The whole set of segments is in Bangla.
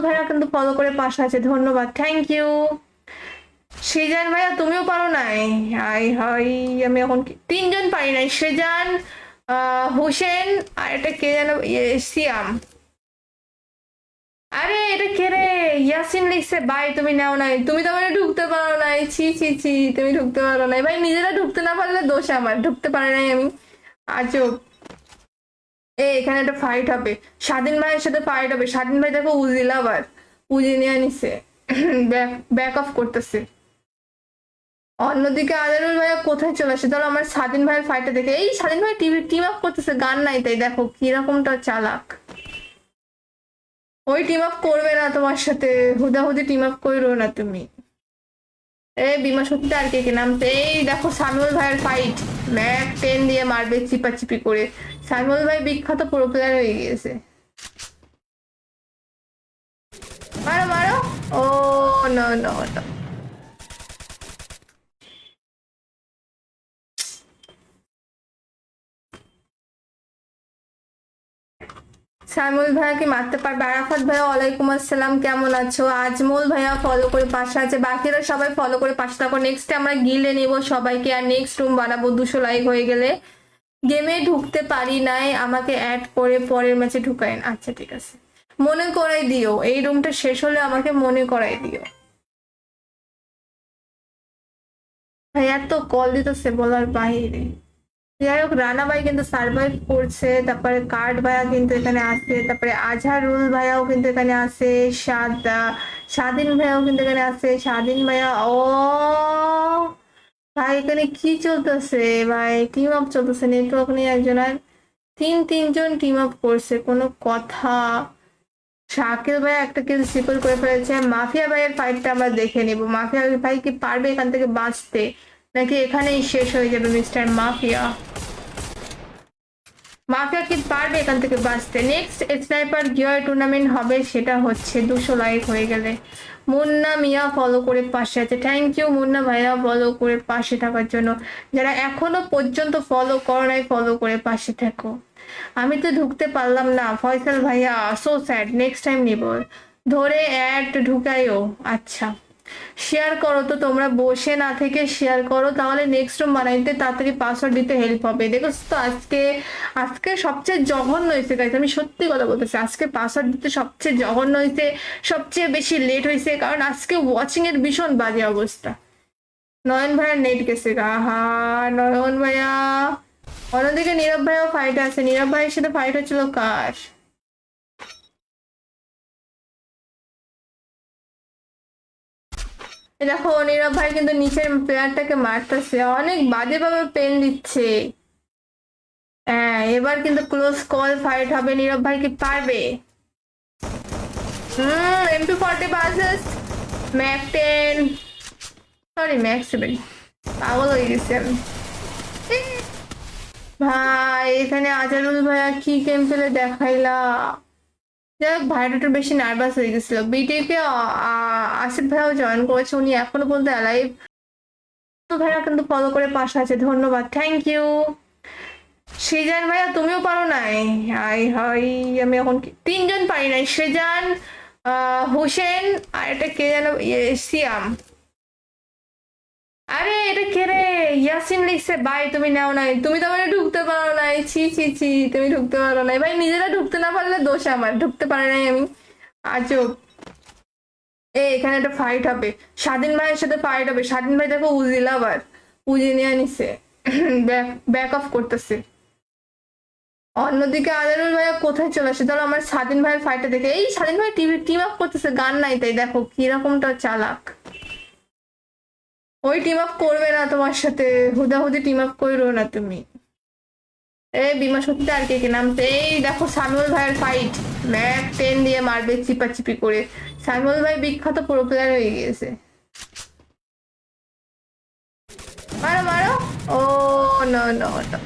ভাইয়া কিন্তু ফলো করে পাশে আছে, ধন্যবাদ, থ্যাংক ইউ। সৃজন ভাইয়া তুমিও পারো নাই? হাই হাই, আমি এখন তিনজন পারি নাই, সৃজন, হোসেন, আর এটা কে যেন, সিয়াম। আরে এটা কে রে? ইয়াসিন লিখছে ভাই তুমি নাও নাই, তুমি তো মানে ঢুকতে পারো নাই, ছি ছি ছি, তুমি ঢুকতে পারো নাই ভাই, নিজেরা ঢুকতে না পারলে দোষ আমার, ঢুকতে পারে নাই আমি, আজব। এখানে একটা ফাইট হবে, স্বাধীন ভাইয়ের সাথে ফাইট হবে, স্বাধীন ভাই দেখো উজিল, আবার উজি নিয়ে নিছে, ব্যাক অফ করতেছে। অন্যদিকে আজানুল ভাইয়া কোথায় চলে আসে, ধরো আমার স্বাধীন ভাইয়ের ফাইটটা দেখে, এই স্বাধীন ভাই টিম আপ করতেছে, গান নাই তাই দেখো কিরকমটা চালাক। ওই টিম আপ করবে না তোমার সাথে, হুদাহুদি টিম আপ করো না তুমি। এই বিমা সত্যি আর কে নামতে, এই দেখো সামিউল ভাইয়ের ফাইট, ম্যাক 10 দিয়ে মারবে চিপাচিপি করে, সামিউল ভাই বিখ্যাত প্রো প্লেয়ার হয়ে গিয়েছে। মারো মারো, ও নো নো নো, সাইমুল ভাইয়া কি মারতে পারবে? আরাফাত ভাইয়া ওয়ালাইকুম আসসালাম, কেমন আছো? আজমল ভাইয়া ফলো করে পাশে আছে, বাকিরা সবাই ফলো করে পাশে থাকো। নেক্সট আমরা গিলে নেব সবাইকে, আর নেক্সট রুম বানাবো 200 লাইক হয়ে গেলে। গেমে ঢুকতে পারি নাই, আমাকে অ্যাড করে পরের ম্যাচে ঢুকাইন। আচ্ছা ঠিক আছে, মনে করাই দিও, এই রুমটা শেষ হলে আমাকে মনে করাই দিও। ভাইয়া তো কল দিতেছে বলার বাহিরে। যাই হোক, রানা ভাই কিন্তু সার্ভাইভ করছে, তারপরে কার্ড ভাইয়া কিন্তু এখানে আছে, তারপরে আজহারুল ভাইয়াও কিন্তু এখানে আছে, স্বাধীন ভাইয়াও কিন্তু এখানে আছে, স্বাধীন ভাইয়া, ও ভাই এখানে কি চলতেছে ভাই? টিম আপ চলতেছে, নেটওয়ার্ক নিয়ে একজনের তিনজন টিম আপ করছে, কোনো কথা। শাকিল ভাই একটা কিল সিপল করে ফেলেছে। মাফিয়া ভাইয়ের ফাইটটা আমরা দেখে নিব, মাফিয়া ভাই কি পারবে এখান থেকে বাঁচতে, নাকি এখানেই শেষ হয়ে যাবে মিস্টার মাফিয়া? মাফিয়া কি পারবে এখান থেকে বাঁচতে? নেক্সট স্নাইপার গিয়ার টুর্নামেন্ট হবে, সেটা হচ্ছে 200 লাইক হয়ে গেলে। মুন্না মিয়া ফলো করে পাশে আছে, থ্যাংক ইউ মুন্না ভাইয়া ফলো করে পাশে থাকার জন্য। যারা এখনো পর্যন্ত ফলো করো নাই, ফলো করে পাশে থাকো। আমি তো ঢুকতে পারলাম না ফয়সাল ভাইয়া, সো স্যাড, নেক্সট টাইম নিব ধরে অ্যাড ঢুকাইও। আচ্ছা শেয়ার করো তো, তোমরা বসে না থেকে শেয়ার করো, তাহলে নেক্সট রুম বানাইতে তাড়াতাড়ি পাসওয়ার্ড দিতে হেল্প হবে। দেখো তো আজকে সবচেয়ে জঘন্য হয়েছে গাইস, আমি সত্যি কথা বলতেছি, আজকে পাসওয়ার্ড দিতে সবচেয়ে জঘন্য হয়েছে, সবচেয়ে বেশি লেট হয়েছে, কারণ আজকে ওয়াচিং এর ভীষণ বাজে অবস্থা। নয়ন ভাইয়ার নেট গেছে, হা নয়ন ভাইয়া। অন্যদিকে নীরব ভাইয়াও ফাইট আছে, নীরব ভাইয়ের সাথে ফাইট হচ্ছিল কার? দেখো নীরব ভাই কিন্তু নিচের প্লেয়ারটাকে মারতেছে, অনেক বাজে ভাবে পেন দিচ্ছে। হ্যাঁ এবার কিন্তু ক্লোজ কল ফাইট হবে, নীরব ভাই কি পারবে? MP40 versus Mac 10, sorry Mac 7, পাগল হয়ে গেছি আমি ভাই। এখানে আজারুল ভাইয়া কি গেম খেলে দেখাইলা। যাই হোক, ভাইটা একটু বেশি নার্ভাস হয়ে গেছিল। বিটিকে আসিফ ভাইয়াও জয়েন করেছে, উনি এখনো পর্যন্ত অ্যালাইভ। তো ভাইয়া কিন্তু ফলো করে পাশে আছে, ধন্যবাদ, থ্যাংক ইউ। সৃজন ভাইয়া তুমিও পারো নাই? হাই হাই, আমি এখন তিনজন পারি নাই, সৃজন, হোসেন, আর এটা কে যেন, সিয়াম। আরে এটা কে রে? ইয়াসিন লিখছে ভাই তুমি নাও নাই, তুমি তো মানে ঢুকতে পারো নাই, ছি ছি ছি, তুমি ঢুকতে পারো নাই ভাই, নিজেরা ঢুকতে না পারলে দোষ আমার, ঢুকতে পারে নাই আমি, আজব। এখানে একটা ফাইট হবে, স্বাধীন ভাইয়ের সাথে ফাইট হবে, স্বাধীন ভাই দেখো উজিল, আবার উজি নিয়ে নিছে, ব্যাক অফ করতেছে। অন্যদিকে আজানুল ভাইয়া কোথায় চলে আসে, ধরো আমার স্বাধীন ভাইয়ের ফাইটটা দেখে, এই স্বাধীন ভাই টিম আপ করতেছে, গান নাই তাই দেখো কিরকমটা চালাক। ওই টিম আপ করবে না তোমার সাথে, হুদাহুদি টিম আপ করো না তুমি। বিমা সত্যি আর কে নামতে, এই দেখো সামিউল ভাইয়ের ফাইট, ম্যাক 10 দিয়ে মারবে চিপাচিপি করে, সামিউল ভাই বিখ্যাত প্রো প্লেয়ার হয়ে গিয়েছে। মারো মারো, ও নো নো নো,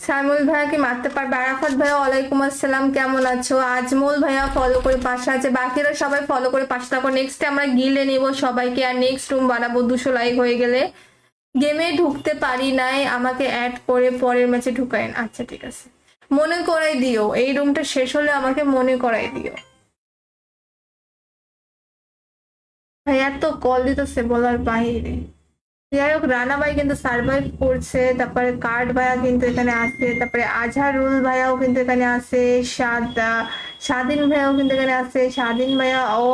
সাইমুল ভাইয়া কি মারতে পারবে? আরাফাত ভাইয়া ওয়ালাইকুম আসসালাম, কেমন আছো? আজমল ভাইয়া ফলো করে পাশে আছে, বাকিরা সবাই ফলো করে পাশে থাকো। নেক্সট আমরা গিলে নেব সবাইকে, আর নেক্সট রুম বানাবো 200 লাইক হয়ে গেলে। গেমে ঢুকতে পারি নাই, আমাকে অ্যাড করে পরের ম্যাচে ঢুকায়েন। আচ্ছা ঠিক আছে, মনে করাই দিও, এই রুমটা শেষ হলে আমাকে মনে করাই দিও। ভাই এত কল দিতেছে বলার বাহিরে। যাই হোক, রানা ভাই কিন্তু সার্ভাইভ করছে, তারপরে কার্ড ভাইয়া কিন্তু এখানে আছে, তারপরে আজহারুল ভাইয়াও কিন্তু এখানে আছে, স্বাধীন ভাইয়াও কিন্তু এখানে আছে, স্বাধীন ভাইয়া। ও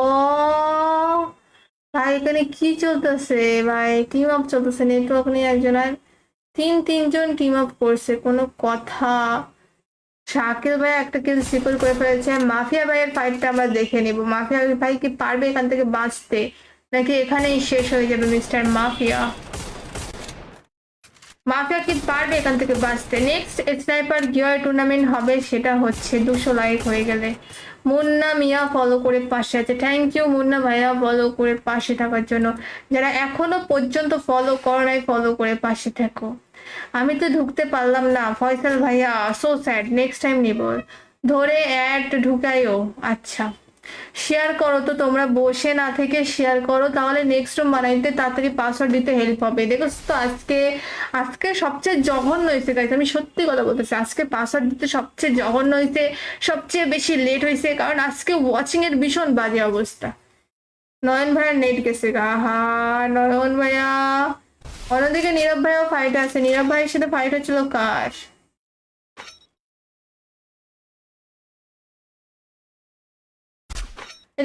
ভাই এখানে কি চলতেছে ভাই, টিম আপ চলতেছে নেটওয়ার্ক নিয়ে, একজনের তিনজন টিম আপ করছে, কোনো কথা। শাকিল ভাই একটা কিল সিকল করে ফেলেছে। মাফিয়া ভাইয়ের ফাইটটা আমরা দেখে নিব, মাফিয়া ভাই কি পারবে এখান থেকে বাঁচতে, নাকি এখানেই শেষ হয়ে যাবে মিস্টার মাফিয়া? মাফিয়া কি পারবে এখান থেকে বাঁচতে? নেক্সট স্নাইপার গিয়ার টুর্নামেন্ট হবে, সেটা হচ্ছে 200 লাইক হয়ে গেলে। মুন্না মিয়া ফলো করে পাশে আছে, থ্যাংক ইউ মুন্না ভাইয়া ফলো করে পাশে থাকার জন্য। যারা এখনো পর্যন্ত ফলো করো নাই, ফলো করে পাশে থাকো। আমি তো ঢুকতে পারলাম না ফয়সাল ভাইয়া, সো স্যাড, নেক্সট টাইম নিব ধরে অ্যাড ঢুকাইও। আচ্ছা শেয়ার করো তো, তোমরা বসে না থেকে শেয়ার করো, তাহলে নেক্সট রুম বানাইতে তাড়াতাড়ি পাসওয়ার্ড দিতে হেল্প হবে। দেখো তো আজকে আজকে সবচেয়ে জঘন্য হয়েছে গাইস, আমি সত্যি কথা বলতেছি, আজকে পাসওয়ার্ড দিতে সবচেয়ে জঘন্য হয়েছে, সবচেয়ে বেশি লেট হয়েছে, কারণ আজকে ওয়াচিং এর ভীষণ বাজে অবস্থা। নয়ন ভাইয়ার নেট গেছে গা, হা নয়ন ভাইয়া। অন্যদিকে নীরব ভাইয়াও ফাইট আছে, নীরব ভাইয়ের সাথে ফাইট হচ্ছিল কার?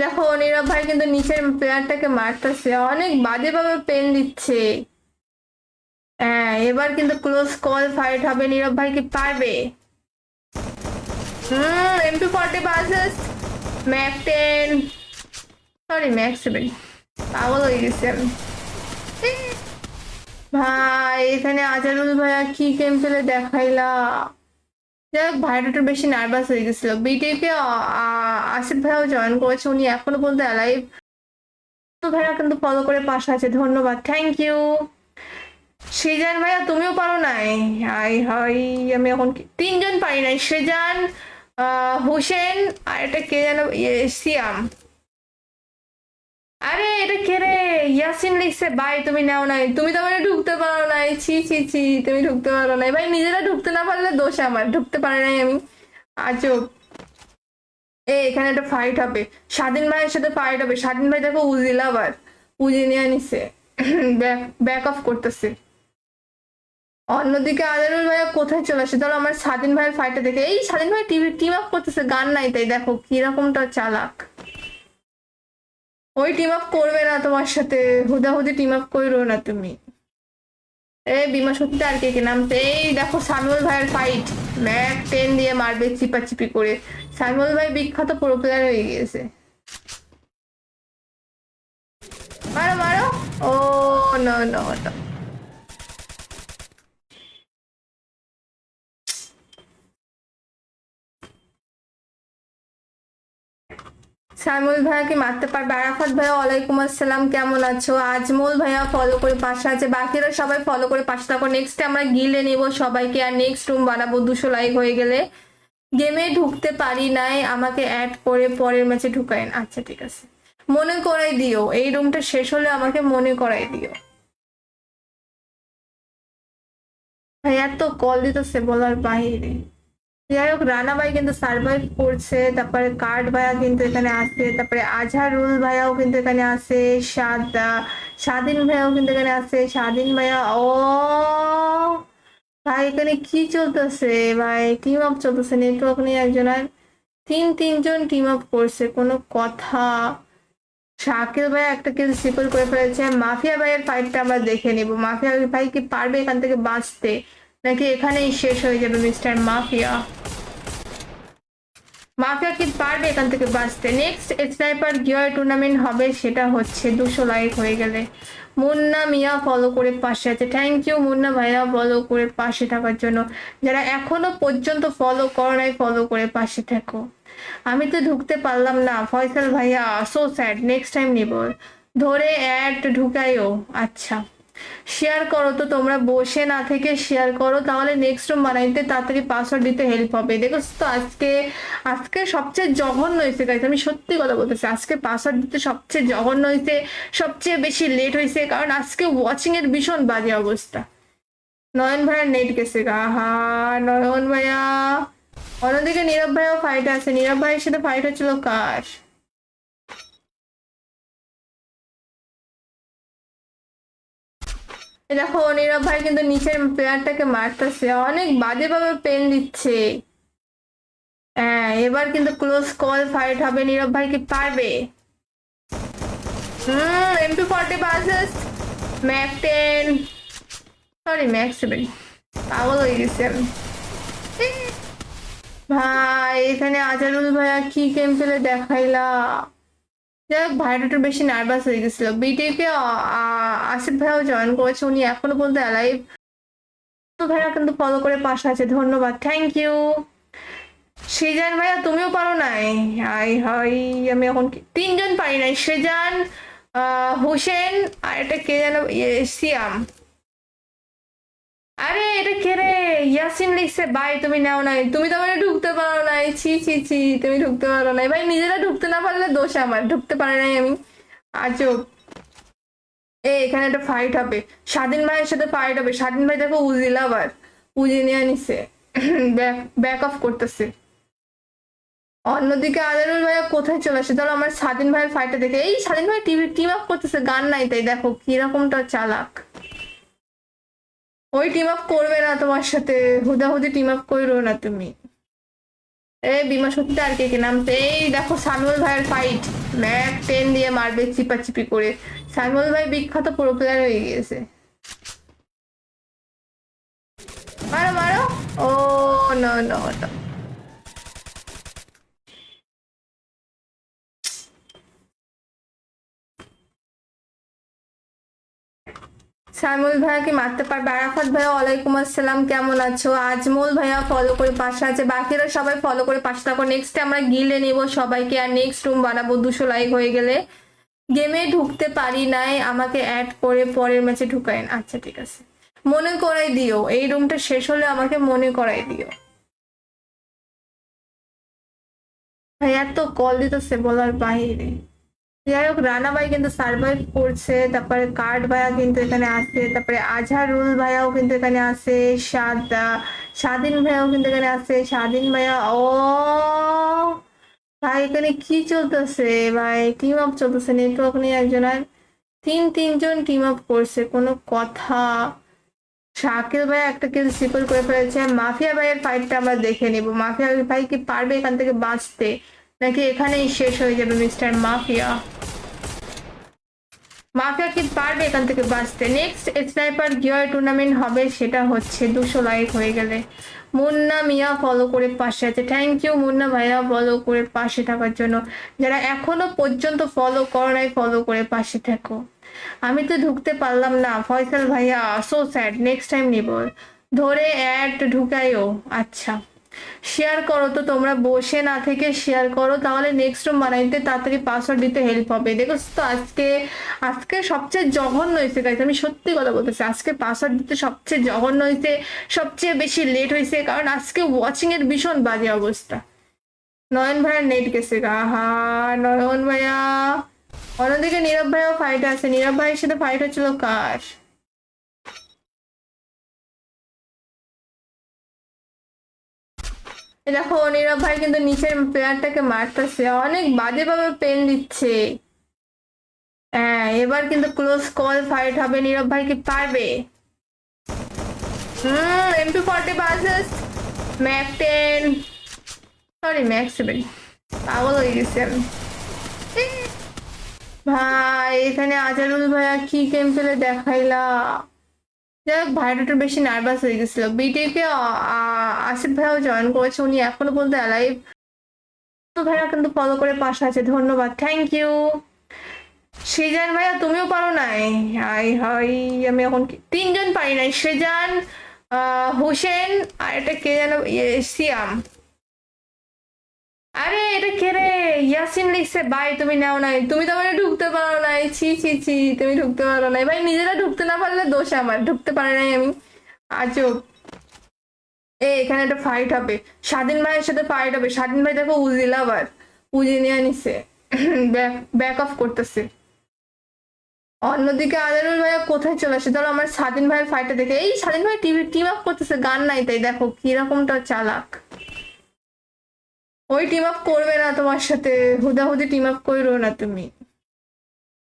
দেখো নীরব ভাই কিন্তু নিচের প্লেয়ারটাকে মারতেছে, অনেক বাজে ভাবে পেন দিচ্ছে। হ্যাঁ এবার কিন্তু ক্লোজ কল ফাইট হবে, নীরব ভাই কি পারবে? MP40 versus Mac 10, sorry Mac 7, পাগল হয়ে গেছি আমি। ভাই এখানে আজারুল ভাইয়া কি গেম পেলে দেখাইলা। যাই হোক ভাইটা একটু বেশি নার্ভাস হয়ে গেছিল। বিটিকে আসিফ ভাইয়াও জয়েন করেছে, উনি এখনো পর্যন্ত অ্যালাইভ। তো ভাইয়া কিন্তু ফলো করে পাশে আছে, ধন্যবাদ, থ্যাংক ইউ। সৃজন ভাইয়া তুমিও পারো নাই? হাই হাই, আমি এখন তিনজন পারি নাই, সৃজন, হোসেন, আর এটা কে যেন, সিয়াম। আরে এটা কে রে? ইয়াসিন লিখছে ভাই তুমি নাও নাই, তুমি তো মানে ঢুকতে পারো নাই, ছি ছি ছি, তুমি ঢুকতে পারো নাই ভাই, নিজেরা ঢুকতে না পারলে দোষ আমার, ঢুকতে পারে নাই আমি, আজব। এখানে একটা ফাইট হবে, স্বাধীন ভাইয়ের সাথে ফাইট হবে। স্বাধীন ভাই দেখো উজি লাভার, উজি নিয়ে নিছে, ব্যাক অফ করতেছে। অন্যদিকে আজারুল ভাইয়া কোথায় চলে আসে, তাহলে আমার স্বাধীন ভাইয়ের ফাইটটা দেখে, এই স্বাধীন ভাই টিম আপ করতেছে, গান নাই তাই, দেখো কিরকমটা চালাক। ওই টিম আপ করবে না তোমার সাথে, হুদাহুদি টিম আপ করো না তুমি। এই বিমা সত্যি আর কে কে নামছে, এই দেখো সামিউল ভাইয়ের ফাইট, ম্যাক 10 দিয়ে মারবে চিপাচিপি করে। সামিউল ভাই বিখ্যাত প্রো প্লেয়ার হয়ে গিয়েছে। মারো মারো, ও নো নো নো। সাইমুল ভাইয়া কি মারতে পারবে? আরাফাত ভাইয়া ওয়ালাইকুম আসসালাম, কেমন আছো? আজমল ভাইয়া ফলো করে পাশে আছে, বাকিরা সবাই ফলো করে পাশে থাকো। নেক্সট আমরা গিলে নেবো সবাইকে, আর নেক্সট রুম বানাবো 200 লাইক হয়ে গেলে। গেমে ঢুকতে পারি নাই, আমাকে অ্যাড করে পরের ম্যাচে ঢুকায়েন। আচ্ছা ঠিক আছে, মনে করাই দিও, এই রুমটা শেষ হলে আমাকে মনে করাই দিও। ভাই এত কল দিতেছে বলার বাহিরে। যাই হোক, রানা ভাই কিন্তু সার্ভাইভ করছে, তারপরে কার্ড ভাইয়া কিন্তু এখানে আছে, তারপরে আজহারুল ভাইয়াও কিন্তু এখানে আছে, স্বাধীন ভাইয়াও কিন্তু এখানে আছে, স্বাধীন ভাইয়া। ও ভাই এখানে কি চলতেছে ভাই, টিম আপ চলতেছে নেটওয়ার্ক নিয়ে, একজনের তিনজন টিম আপ করছে, কোনো কথা। শাকিল ভাই একটা কিল সিকল করে ফেলেছে। মাফিয়া ভাইয়ের ফাইটটা আমরা দেখে নিব, মাফিয়া ভাই কি পারবে এখান থেকে বাঁচতে, নাকি এখানেই শেষ হয়ে যাবে মিস্টার মাফিয়া? মাফিয়া কি পারবে এখান থেকে বাঁচতে? নেক্সট স্নাইপার গিয়ার টুর্নামেন্ট হবে, সেটা হচ্ছে 200 লাইক হয়ে গেলে। মুন্না মিয়া ফলো করে পাশে আছে, থ্যাংক ইউ মুন্না ভাইয়া ফলো করে পাশে থাকার জন্য। যারা এখনো পর্যন্ত ফলো করো নাই, ফলো করে পাশে থাকো। আমি তো ঢুকতে পারলাম না ফয়সাল ভাইয়া, সো স্যাড, নেক্সট টাইম নিব ধরে অ্যাড ঢুকাইও। আচ্ছা শেয়ার করো তো তোমরা, বসে না থেকে শেয়ার করো, তাহলে নেক্সট রুম বানাইতে তাড়াতাড়ি পাসওয়ার্ড দিতে হেল্প হবে। দেখো তো আজকে আজকে সবচেয়ে জঘন্য হয়েছে গাইস, আমি সত্যি কথা বলতেছি, আজকে পাসওয়ার্ড দিতে সবচেয়ে জঘন্য হয়েছে, সবচেয়ে বেশি লেট হয়েছে, কারণ আজকে ওয়াচিং এর ভীষণ বাজে অবস্থা। নয়ন ভাইয়ার নেট গেছে গা, হা নয়ন ভাইয়া। অন্যদিকে নীরব ভাইও ফাইট আছে, নীরব ভাইয়ের সাথে ফাইট হচ্ছিল কার? দেখো নীরব ভাই কিন্তু নিচের প্লেয়ারটাকে মারতেছে, অনেক বাজে ভাবে পেন দিচ্ছে। হ্যাঁ, এবার কিন্তু ক্লোজ কল ফাইট হবে, নীরব ভাই কি পারবে? MP40 versus Mac 10, sorry Mac 7, পাগল হয়ে গেছি আমি। ভাই এখানে আজারুল ভাইয়া কি গেম খেলে দেখাইলা। যাই হোক, ভাইটা একটু বেশি নার্ভাস হয়ে গেছিল। বিটিকে আসিফ ভাইয়াও জয়েন করেছে, উনি এখনো পর্যন্ত অ্যালাইভ। তো ভাইয়া কিন্তু ফলো করে পাশে আছে, ধন্যবাদ, থ্যাংক ইউ। সেজান ভাইয়া তুমিও পারো নাই? হাই হাই, আমি এখন তিনজন পারি নাই, সেজান, হোসেন, আর এটা কে যেন, সিয়াম। আরে এটা কে রে? ইয়াসিন লিখছে ভাই তুমি নাও নাই, তুমি তো মানে ঢুকতে পারো নাই, ছি ছি ছি, তুমি ঢুকতে পারো নাই ভাই, নিজেরা ঢুকতে না পারলে দোষ আমার, ঢুকতে পারে নাই আমি, আজব। এখানে একটা ফাইট হবে, স্বাধীন ভাইয়ের সাথে ফাইট হবে। স্বাধীন ভাই দেখো উজিল, আবার উজি নিয়ে নিছে, ব্যাক অফ করতেছে। অন্যদিকে আজারুল ভাইয়া কোথায় চলে আসে? তাহলে আমার স্বাধীন ভাইয়ের ফাইটটা দেখে, এই স্বাধীন ভাই টিম আপ করতেছে, গান নাই তাই, দেখো কিরকমটা চালাক। ওই টিম আপ করবে না তোমার সাথে, হুদাহুদি টিম আপ করো না তুমি। এই বিমা সত্যি আর কে নামতে, এই দেখো সামিউল ভাইয়ের ফাইট, ম্যাক 10 দিয়ে মারবে চিপাচিপি করে। সামিউল ভাই বিখ্যাত প্রো প্লেয়ার হয়ে গিয়েছে। মারো মারো, ও নো নো নো। সাইমুল ভাইয়া কি মারতে পারবে? আরাফাত ভাইয়া ওয়ালাইকুম আসসালাম, কেমন আছো? আজমল ভাইয়া ফলো করে পাশে আছে, বাকিরা সবাই ফলো করে পাশে থাকো। নেক্সট আমরা গিলে নেব সবাইকে, আর নেক্সট রুম বানাবো 200 লাইক হয়ে গেলে। গেমে ঢুকতে পারি নাই, আমাকে অ্যাড করে পরের ম্যাচে ঢুকাইন। আচ্ছা ঠিক আছে, মনে করাই দিও, এই রুমটা শেষ হলে আমাকে মনে করাই দিও। ভাই এত কল দিতেছে বলার বাহিরে। যাই হোক, রানা ভাই কিন্তু সার্ভাইভ করছে, তারপরে কার্ড ভাইয়া কিন্তু এখানে আছে, তারপরে আজহারুল ভাইয়াও কিন্তু এখানে আছে, স্বাধীন ভাইয়াও কিন্তু এখানে আছে। স্বাধীন ভাইয়া, ও ভাই এখানে কি চলতেছে ভাই? টিম আপ চলতেছে, নেটওয়ার্ক নিয়ে একজনের তিনজন টিম আপ করছে, কোনো কথা। শাকিল ভাই একটা কিল সিপল করে ফেলেছে। মাফিয়া ভাইয়ের ফাইটটা আমরা দেখে নিব, মাফিয়া ভাই কি পারবে এখান থেকে বাঁচতে, নাকি এখানেই শেষ হয়ে যাবে মিস্টার মাফিয়া? মাফিয়া কি পারবে এখান থেকে বাঁচতে? নেক্সট স্নাইপার গিয়ার টুর্নামেন্ট হবে, সেটা হচ্ছে 200 লাইক হয়ে গেলে। মুন্না মিয়া ফলো করে পাশে আছে, থ্যাংক ইউ মুন্না ভাইয়া ফলো করে পাশে থাকার জন্য। যারা এখনো পর্যন্ত ফলো করো নাই, ফলো করে পাশে থাকো। আমি তো ঢুকতে পারলাম না ফয়সাল ভাইয়া, সো স্যাড, নেক্সট টাইম নিব ধরে অ্যাড ঢুকাইও। আচ্ছা, শেয়ার করো তো তোমরা, বসে না থেকে শেয়ার করো, তাহলে নেক্সট রুম বানাইতে তাড়াতাড়ি পাসওয়ার্ড দিতে হেল্প হবে। দেখো তো আজকে সবচেয়ে জঘন্য হয়েছে গাইস, আমি সত্যি কথা বলতেছি, আজকে পাসওয়ার্ড দিতে সবচেয়ে জঘন্য হয়েছে, সবচেয়ে বেশি লেট হয়েছে, কারণ আজকে ওয়াচিং এর ভীষণ বাজে অবস্থা। নয়ন ভাইয়ার নেট গেছে গা, হা নয়ন ভাইয়া। অন্যদিকে নীরব ভাইও ফাইট আছে, নীরব ভাইয়ের সাথে ফাইট হচ্ছিল কার? দেখো নীরব ভাই কিন্তু নিচের প্লেয়ারটাকে মারতেছে, অনেক বাজে ভাবে পেন দিচ্ছে। হ্যাঁ, এবার কিন্তু ক্লোজ কল ফাইট হবে, নীরব ভাই কি পারবে? MP40 versus Mac 10, sorry Mac 7, পাগল হয়ে গেছি আমি। ভাই এখানে আজারুল ভাইয়া কি গেম খেলে দেখাইলা। যাই হোক, ভাইটা একটু বেশি নার্ভাস হয়ে গেছিল। বিটিকে আসিফ ভাইয়াও জয়েন করেছে, উনি এখনো পর্যন্ত অ্যালাইভ। তো ভাইয়া কিন্তু ফলো করে পাশে আছে, ধন্যবাদ, থ্যাংক ইউ। সেজান ভাইয়া তুমিও পারো নাই? হাই হাই, আমি এখন তিনজন পারি নাই, সেজান, হোসেন, আর এটা কে যেন, সিয়াম। আরে এটা কে রে? ইয়াসিন লিখছে ভাই তুমি নাও নাই, তুমি তো মানে ঢুকতে পারো নাই, ছি ছি ছি, তুমি ঢুকতে পারো নাই ভাই, নিজেরা ঢুকতে না পারলে দোষ আমার, ঢুকতে পারে নাই আমি। আজব। এখানে একটা ফাইট হবে, স্বাধীন ভাইয়ের সাথে ফাইট হবে। স্বাধীন ভাই দেখো উজি লাভার, উজি নিয়ে নিছে, ব্যাক ব্যাক অফ করতেছে। অন্যদিকে আজানুল ভাইয়া কোথায় চলে আসে? ধরো আমার স্বাধীন ভাইয়ের ফাইটটা দেখে, এই স্বাধীন ভাই টিভি টিম আপ করতেছে, গান নাই তাই দেখো কিরকমটা চালাক। ওই টিম আপ করবে না তোমার সাথে, হুদাহুদি টিম আপ করো না তুমি।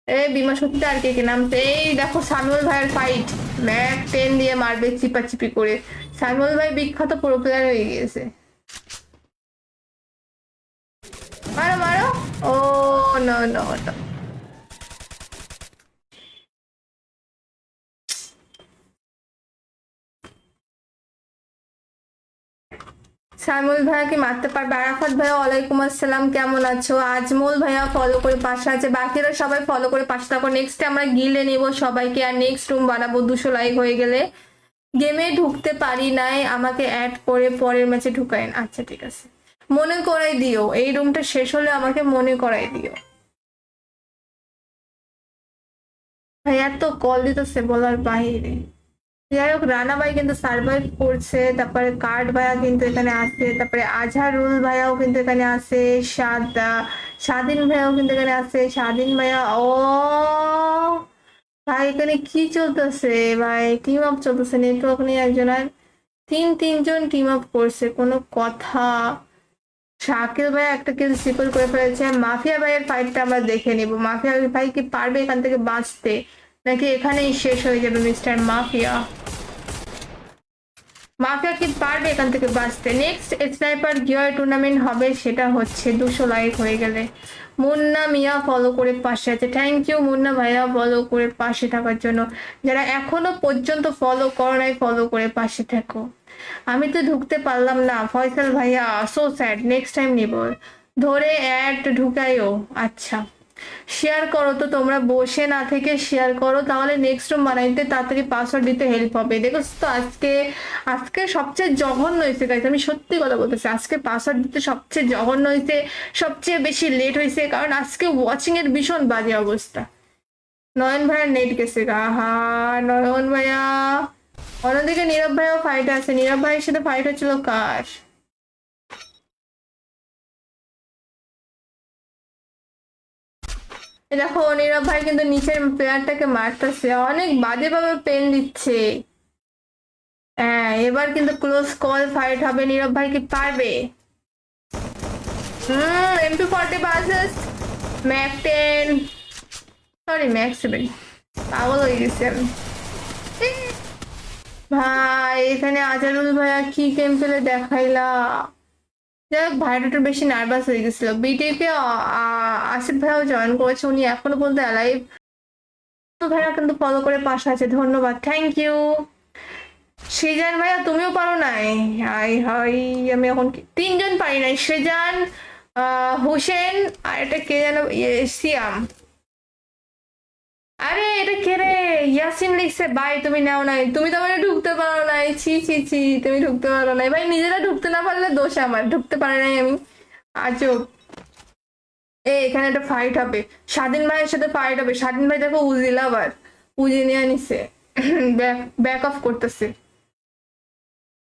এই বিমা সত্যি আর কে কে নামছে, এই দেখো সামিউল ভাইয়ের ফাইট, ম্যাক 10 দিয়ে মারবে চিপাচিপি করে। সামিউল ভাই বিখ্যাত প্রো প্লেয়ার হয়ে গিয়েছে। মারো মারো। ও নো নো নো। সাইমুল ভাইয়া কি মারতে পারবে? আরাফাত ভাইয়া ওয়ালাইকুম আসসালাম, কেমন আছো? আজমল ভাইয়া ফলো করে পাশে আছে, বাকিরা সবাই ফলো করে পাশে থাকো। নেক্সট আমরা গিলে নেব সবাইকে, আর নেক্সট রুম বানাবো 200 লাইক হয়ে গেলে। গেমে ঢুকতে পারি নাই, আমাকে অ্যাড করে পরের ম্যাচে ঢুকায়েন। আচ্ছা ঠিক আছে, মনে করাই দিও, এই রুমটা শেষ হলে আমাকে মনে করাই দিও। ভাইয়া তো কল দিতেছে বলার বাহিরে। যাই হোক, রানা ভাই কিন্তু সার্ভাইভ করছে, তারপরে কার্ড ভাইয়া কিন্তু এখানে আছে, তারপরে আজহারুল ভাইয়াও কিন্তু এখানে আছে, স্বাধীন ভাইয়াও কিন্তু এখানে আছে। স্বাধীন ভাইয়া, ও ভাই এখানে কি চলতেছে ভাই? টিম আপ চলতেছে, নেটওয়ার্ক নিয়ে একজনের তিনজন টিম আপ করছে, কোনো কথা? শাকিল ভাই একটা কিল সিকল করে ফেলেছে। মাফিয়া ভাইয়ের ফাইটটা আমরা দেখে নিব, মাফিয়া ভাই কি পারবে এখান থেকে বাঁচতে, নাকি এখানেই শেষ হয়ে যাবে মিস্টার মাফিয়া? মাফিয়া কি পারবে এখান থেকে বাঁচতে? নেক্সট স্নাইপার গিয়ার টুর্নামেন্ট হবে, সেটা হচ্ছে 200 লাইক হয়ে গেলে। মুন্না মিয়া ফলো করে পাশে আছে, থ্যাংক ইউ মুন্না ভাইয়া ফলো করে পাশে থাকার জন্য। যারা এখনো পর্যন্ত ফলো করো নাই, ফলো করে পাশে থাকো। আমি তো ঢুকতে পারলাম না ফয়সাল ভাইয়া, সো স্যাড, নেক্সট টাইম নিব ধরে অ্যাড ঢুকাইও। আচ্ছা শেয়ার করো তো, তোমরা বসে না থেকে শেয়ার করো, তাহলে নেক্সট রুম বানাইতে তাড়াতাড়ি পাসওয়ার্ড দিতে হেল্প হবে। দেখো তো আজকে আজকে সবচেয়ে জঘন্য হয়েছে গাইস, আমি সত্যি কথা বলতেছি, আজকে পাসওয়ার্ড দিতে সবচেয়ে জঘন্য হয়েছে, সবচেয়ে বেশি লেট হয়েছে, কারণ আজকে ওয়াচিং এর ভীষণ বাজে অবস্থা। নয়ন ভাইয়ার নেট গেছে গা, হা নয়ন ভাইয়া। অন্যদিকে নীরব ভাইয়াও ফাইট আছে, নীরব ভাইয়ের সাথে ফাইট হচ্ছিল কার? দেখো নীরব ভাই কিন্তু নিচের প্লেয়ারটাকে মারতেছে, অনেক বাজে ভাবে পেন দিচ্ছে। হ্যাঁ এবার কিন্তু ক্লোজ কল ফাইট হবে, নীরব ভাই কি পারবে? MP40 versus Mac 10, sorry Mac 7, পাগল হয়ে গেছি আমি। ভাই এখানে আজারুল ভাইয়া কি গেম পেলে দেখাইলা। যাই হোক ভাইটা একটু বেশি নার্ভাস হয়ে গেছিল। বিটিকে আসিফ ভাইয়াও জয়েন করেছে, উনি এখনো পর্যন্ত অ্যালাইভ। তো ভাইয়া কিন্তু ফলো করে পাশে আছে, ধন্যবাদ, থ্যাংক ইউ। সৃজান ভাইয়া তুমিও পারো নাই? হাই হাই, আমি এখন তিনজন পারি নাই, সৃজান, হোসেন, আর এটা কে যেন, সিয়াম। আরে এটা কে রে? ইয়াসিন লিখছে ভাই তুমি নাও নাই, তুমি তো মানে ঢুকতে পারো নাই, ছি ছি ছি, তুমি ঢুকতে পারো নাই ভাই, নিজেরা ঢুকতে না পারলে দোষ আমার, ঢুকতে পারে নাই আমি। আজব। এখানে একটা ফাইট হবে, স্বাধীন ভাইয়ের সাথে ফাইট হবে। স্বাধীন ভাই দেখো উজি লাভার, উজি নিয়ে নিছে, ব্যাক ব্যাক অফ করতেছে।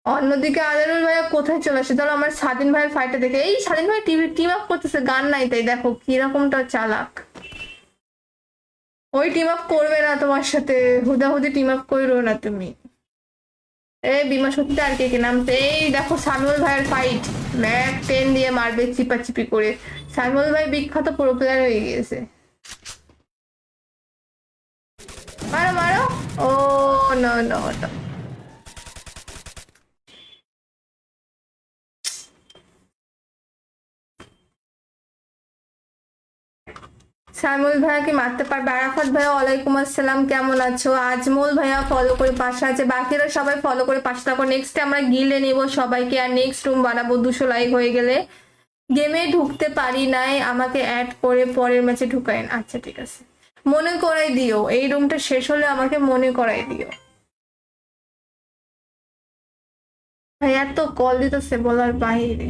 অন্যদিকে আজানুল ভাইয়া কোথায় চলে আসে? ধরো আমার স্বাধীন ভাইয়ের ফাইটটা দেখে, এই স্বাধীন ভাই টিভি টিম আপ করতেছে, গান নাই তাই দেখো কিরকমটা চালাক। ওই টিম আপ করবে না তোমার সাথে, হুদাহুদি টিম আপ করো না তুমি। এই বিমা সত্যি আর কে কে নামছে, এই দেখো সামিউল ভাইয়ের ফাইট, ম্যাক 10 দিয়ে মারবে চিপাচিপি করে। সামিউল ভাই বিখ্যাত প্রো প্লেয়ার হয়ে গিয়েছে। মারো মারো। ও নো নো নো। সাইমুল ভাইয়া কি মারতে পারবে? আরাফাত ভাইয়া ওয়ালাইকুম আসসালাম, কেমন আছো? আজমল ভাইয়া ফলো করে পাশে আছে, বাকিরা সবাই ফলো করে পাশে থাকো। নেক্সট আমরা গিলে নেব সবাইকে, আর নেক্সট রুম বানাবো 200 লাইক হয়ে গেলে। গেমে ঢুকতে পারি নাই, আমাকে অ্যাড করে পরের ম্যাচে ঢুকায়েন। আচ্ছা ঠিক আছে, মনে করাই দিও, এই রুমটা শেষ হলে আমাকে মনে করাই দিও। ভাইয়া তো কল দিতেছে বলার বাহিরে।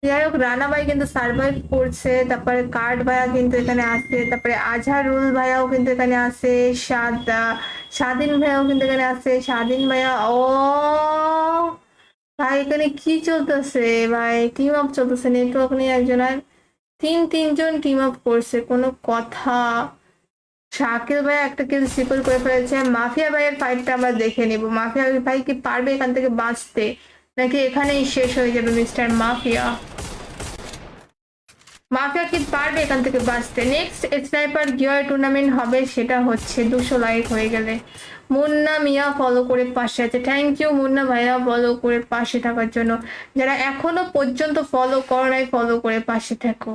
যাই হোক রানা ভাই কিন্তু সার্ভাইভ করছে, তারপরে কার্ড ভাইয়া কিন্তু এখানে আছে, তারপরে আজহারুল ভাইয়াও কিন্তু এখানে আছে, স্বাধীন ভাইয়াও কিন্তু এখানে আছে, স্বাধীন ভাইয়া। ও ভাই এখানে কি চলতেছে ভাই, টিম আপ চলতেছে, নেটওয়ার্ক নিয়ে একজন আর তিনজন টিম আপ করছে, কোনো কথা। শাকিল ভাই একটা কিল সিকল করে ফেলেছে। মাফিয়া ভাইয়ের ফাইটটা আমরা দেখে নিব, মাফিয়া ভাই কি পারবে এখান থেকে বাঁচতে, নাকি এখানেই শেষ হয়ে যাবে মিস্টার মাফিয়া? মাফিয়া কি পারবে এখান থেকে বাঁচতে? নেক্সট স্নাইপার গিয়ার টুর্নামেন্ট হবে, সেটা হচ্ছে 200 লাইক হয়ে গেলে। মুন্না মিয়া ফলো করে পাশে আছে, থ্যাংক ইউ মুন্না ভাইয়া ফলো করে পাশে থাকার জন্য। যারা এখনো পর্যন্ত ফলো করো নাই, ফলো করে পাশে থাকো।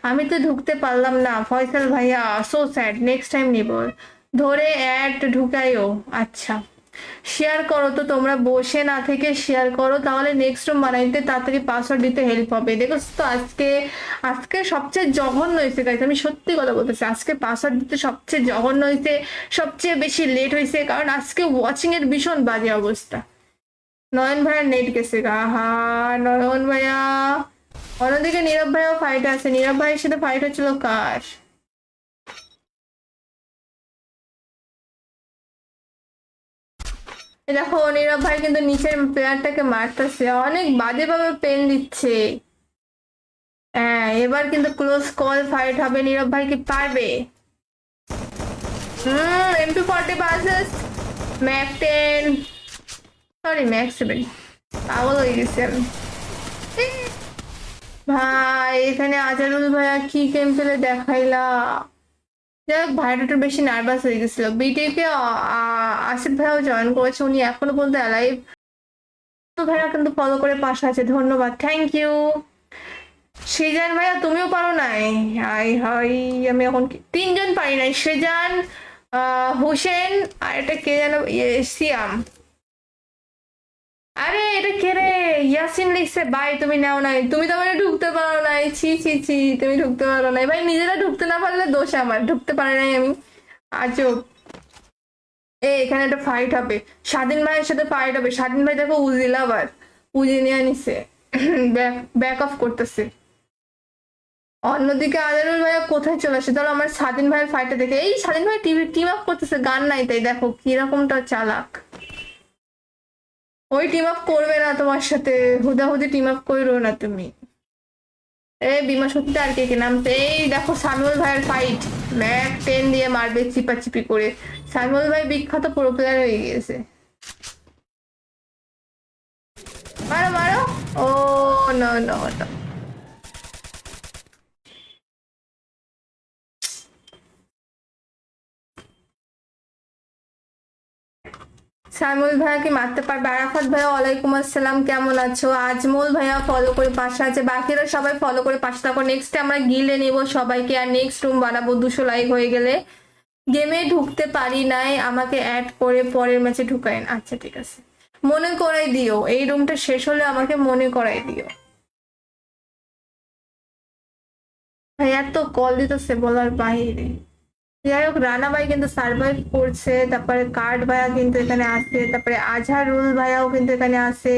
আমি তো ঢুকতে পারলাম না ফয়সাল ভাইয়া, সো স্যাড, নেক্সট টাইম নিব। ধরে অ্যাড ঢুকাইও। আচ্ছা শেয়ার করো তো, তোমরা বসে না থেকে শেয়ার করো, তাহলে নেক্সট রুম বানাইতে তাড়াতাড়ি পাসওয়ার্ড দিতে হেল্প হবে। দেখো তো আজকে আজকে সবচেয়ে জঘন্য হয়েছে গাইস, আমি সত্যি কথা বলতেছি, আজকে পাসওয়ার্ড দিতে সবচেয়ে জঘন্য হয়েছে, সবচেয়ে বেশি লেট হয়েছে, কারণ আজকে ওয়াচিং এর ভীষণ বাজে অবস্থা। নয়ন ভাইয়ার নেট গেছে গা, হা নয়ন ভাইয়া। অন্যদিকে নীরব ভাইও ফাইট আছে, নীরব ভাইয়ের সাথে ফাইট হচ্ছিল কার? দেখো নীরব ভাই কিন্তু নিচের প্লেয়ারটাকে মারতেছে, অনেক বাজে ভাবে পেন দিচ্ছে। হ্যাঁ এবার কিন্তু ক্লোজ কল ফাইট হবে, নীরব ভাই কি পারবে? MP40 versus Mac 10, sorry Mac 7, পাগল হয়ে গেছি আমি। ভাই এখানে আজারুল ভাইয়া কি গেম খেলে দেখাইলা। যাই হোক ভাইটা একটু বেশি নার্ভাস হয়ে গেছিল। বিটিকে আসিফ ভাইয়াও জয়েন করেছে, উনি এখনো পর্যন্ত অ্যালাইভ। তো ভাইয়া কিন্তু ফলো করে পাশে আছে, ধন্যবাদ, থ্যাংক ইউ। সৃজান ভাইয়া তুমিও পারো নাই? হাই হাই, আমি এখন তিনজন পারি নাই, সৃজান, হোসেন, আর এটা কে যেন, সিয়াম। আরে এটা কে রে? ইয়াসিন লিখছে ভাই তুমি নাও নাই, তুমি তো মানে ঢুকতে পারো নাই, ছি ছি ছি, তুমি ঢুকতে পারো নাই ভাই, নিজেরা ঢুকতে না পারলে দোষ আমার, ঢুকতে পারে নাই আমি, আজব। এখানে একটা ফাইট হবে, স্বাধীন ভাইয়ের সাথে ফাইট হবে। স্বাধীন ভাই দেখো উজিল, আবার উজি নিয়ে নিছে, ব্যাক অফ করতেছে। অন্যদিকে আজারুল ভাইয়া কোথায় চলে আসে? তাহলে আমার স্বাধীন ভাইয়ের ফাইটটা দেখে, এই স্বাধীন ভাই টিম আপ করতেছে, গান নাই তাই, দেখো কিরকমটা চালাক। ওই টিম আপ করবে না তোমার সাথে, হুদাহুদি টিম আপ করো না তুমি। এই বিমা সত্যি আর কে নামছে, এই দেখো সামিউল ভাইয়ের ফাইট, ম্যাক 10 দিয়ে মারবে চিপাচিপি করে। সামিউল ভাই বিখ্যাত প্রো প্লেয়ার হয়ে গিয়েছে। মারো মারো, ও নো নো নো। সাইমুল ভাইয়া কি মারতে পারবে? আরাফাত ভাইয়া ওয়ালাইকুম আসসালাম, কেমন আছো? আজমল ভাইয়া ফলো করে পাশে আছে, বাকিরা সবাই ফলো করে পাশে থাকো। নেক্সট আমরা গিলে নেব সবাইকে, আর নেক্সট রুম বানাবো 200 লাইক হয়ে গেলে। গেমে ঢুকতে পারি নাই, আমাকে অ্যাড করে পরের ম্যাচে ঢুকাইন। আচ্ছা ঠিক আছে, মনে করাই দিও, এই রুমটা শেষ হলে আমাকে মনে করাই দিও। ভাই এত কল দিতেছে বলার বাইরে। যাই হোক রানা ভাই কিন্তু সার্ভাইভ করছে, তারপরে কার্ড ভাইয়া কিন্তু এখানে আছে, তারপরে আজহারুল ভাইয়াও কিন্তু এখানে আছে,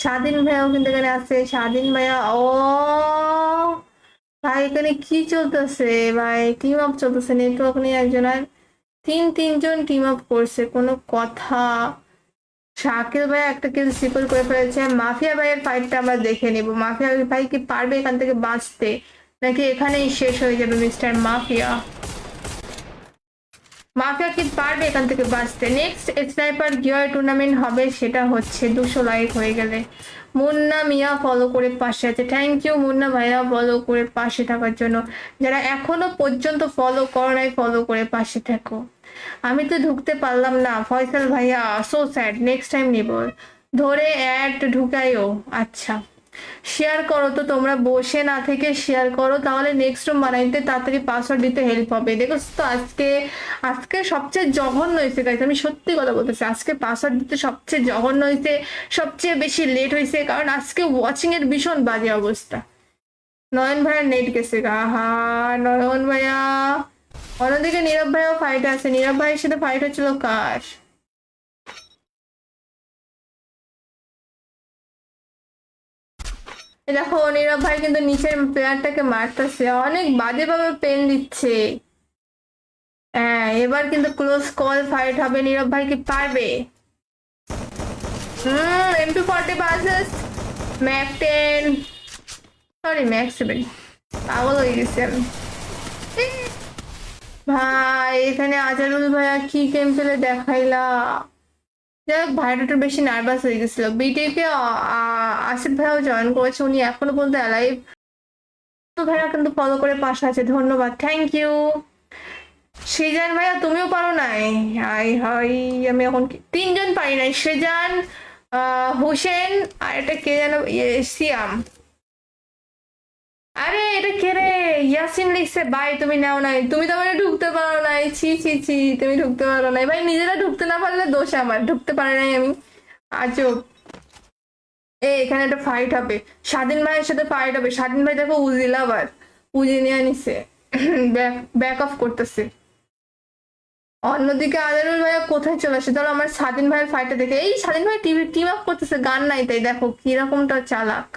স্বাধীন ভাইয়াও কিন্তু এখানে আছে, স্বাধীন ভাইয়া। ও ভাই এখানে কি চলতেছে ভাই, টিম আপ চলতেছে, নেটওয়ার্ক নিয়ে একজন আর তিনজন টিম আপ করছে, কোনো কথা। শাকিল ভাই একটা কিল সিকল করে ফেলেছে। মাফিয়া ভাইয়ের ফাইটটা আমরা দেখে নিব, মাফিয়া ভাই কি পারবে এখান থেকে বাঁচতে, নাকি এখানেই শেষ হয়ে যাবে মিস্টার মাফিয়া? মাফিয়া কি পারবে এখান থেকে বাঁচতে? নেক্সট স্নাইপার গিয়ার টুর্নামেন্ট হবে, সেটা হচ্ছে 200 লাইক হয়ে গেলে। মুন্না মিয়া ফলো করে পাশে আছে, থ্যাংক ইউ মুন্না ভাইয়া ফলো করে পাশে থাকার জন্য। যারা এখনো পর্যন্ত ফলো করো নাই, ফলো করে পাশে থাকো। আমি তো ঢুকতে পারলাম না ফয়সাল ভাইয়া, সো স্যাড, নেক্সট টাইম নিব। ধরে অ্যাড ঢুকাইও। আচ্ছা শেয়ার করো তো, তোমরা বসে না থেকে শেয়ার করো, তাহলে নেক্সট রুম বানাইতে তাড়াতাড়ি পাসওয়ার্ড দিতে হেল্প হবে। দেখো তো আজকে সবচেয়ে জঘন্য হয়েছে গাইস, আমি সত্যি কথা বলতেছি, আজকে পাসওয়ার্ড দিতে সবচেয়ে জঘন্য হয়েছে, সবচেয়ে বেশি লেট হয়েছে, কারণ আজকে ওয়াচিং এর ভীষণ বাজে অবস্থা। নয়ন ভাইয়ার নেট গেছে গা, হা নয়ন ভাইয়া। অন্যদিকে নীরব ভাইও ফাইট আছে, নীরব ভাইয়ের সাথে ফাইট হচ্ছিল কার? এই দেখো নীরব ভাই কিন্তু নিচের প্লেয়ারটাকে মারতেছে, অনেক বাজে ভাবে পেন দিচ্ছে। হ্যাঁ, এবার কিন্তু ক্লোজ কল ফাইট হবে, নীরব ভাই কি পারবে? MP40 versus Mac 10, sorry Mac 7। পাগল হয়ে গেছি আমি। ভাই এখানে আজারুল ভাইয়া কি গেম খেলে দেখাইলা। যাই হোক, ভাইটা একটু বেশি নার্ভাস হয়ে গেছিল। বিটিকে আসিফ ভাইয়াও জয়েন করেছে, উনি এখনো পর্যন্ত অ্যালাইভ। তো ভাইয়া কিন্তু ফলো করে পাশে আছে, ধন্যবাদ, থ্যাংক ইউ। সেজান ভাইয়া তুমিও পারো নাই? হাই হাই, আমি এখন তিনজন পারি নাই, সেজান, হোসেন, আর এটা কে যেন, সিয়াম। আরে এটা কে রে? ইয়াসিন লিখছে ভাই তুমি নাও নাই, তুমি তো মানে ঢুকতে পারো নাই, ছি ছি ছি, তুমি ঢুকতে পারো নাই ভাই, নিজেরা ঢুকতে না পারলে দোষ আমার, ঢুকতে পারে নাই আমি, আজব। এখানে একটা ফাইট হবে, স্বাধীন ভাইয়ের সাথে ফাইট হবে। স্বাধীন ভাই দেখো উজি লাভার, উজি নিয়ে নিছে, ব্যাক অফ করতেছে। অন্যদিকে আজারুল ভাইয়া কোথায় চলে আসে? ধরো আমার স্বাধীন ভাইয়ের ফাইটটা দেখে, এই স্বাধীন ভাই টিম আপ করতেছে, গান নাই তাই দেখো কিরকমটা চালাক।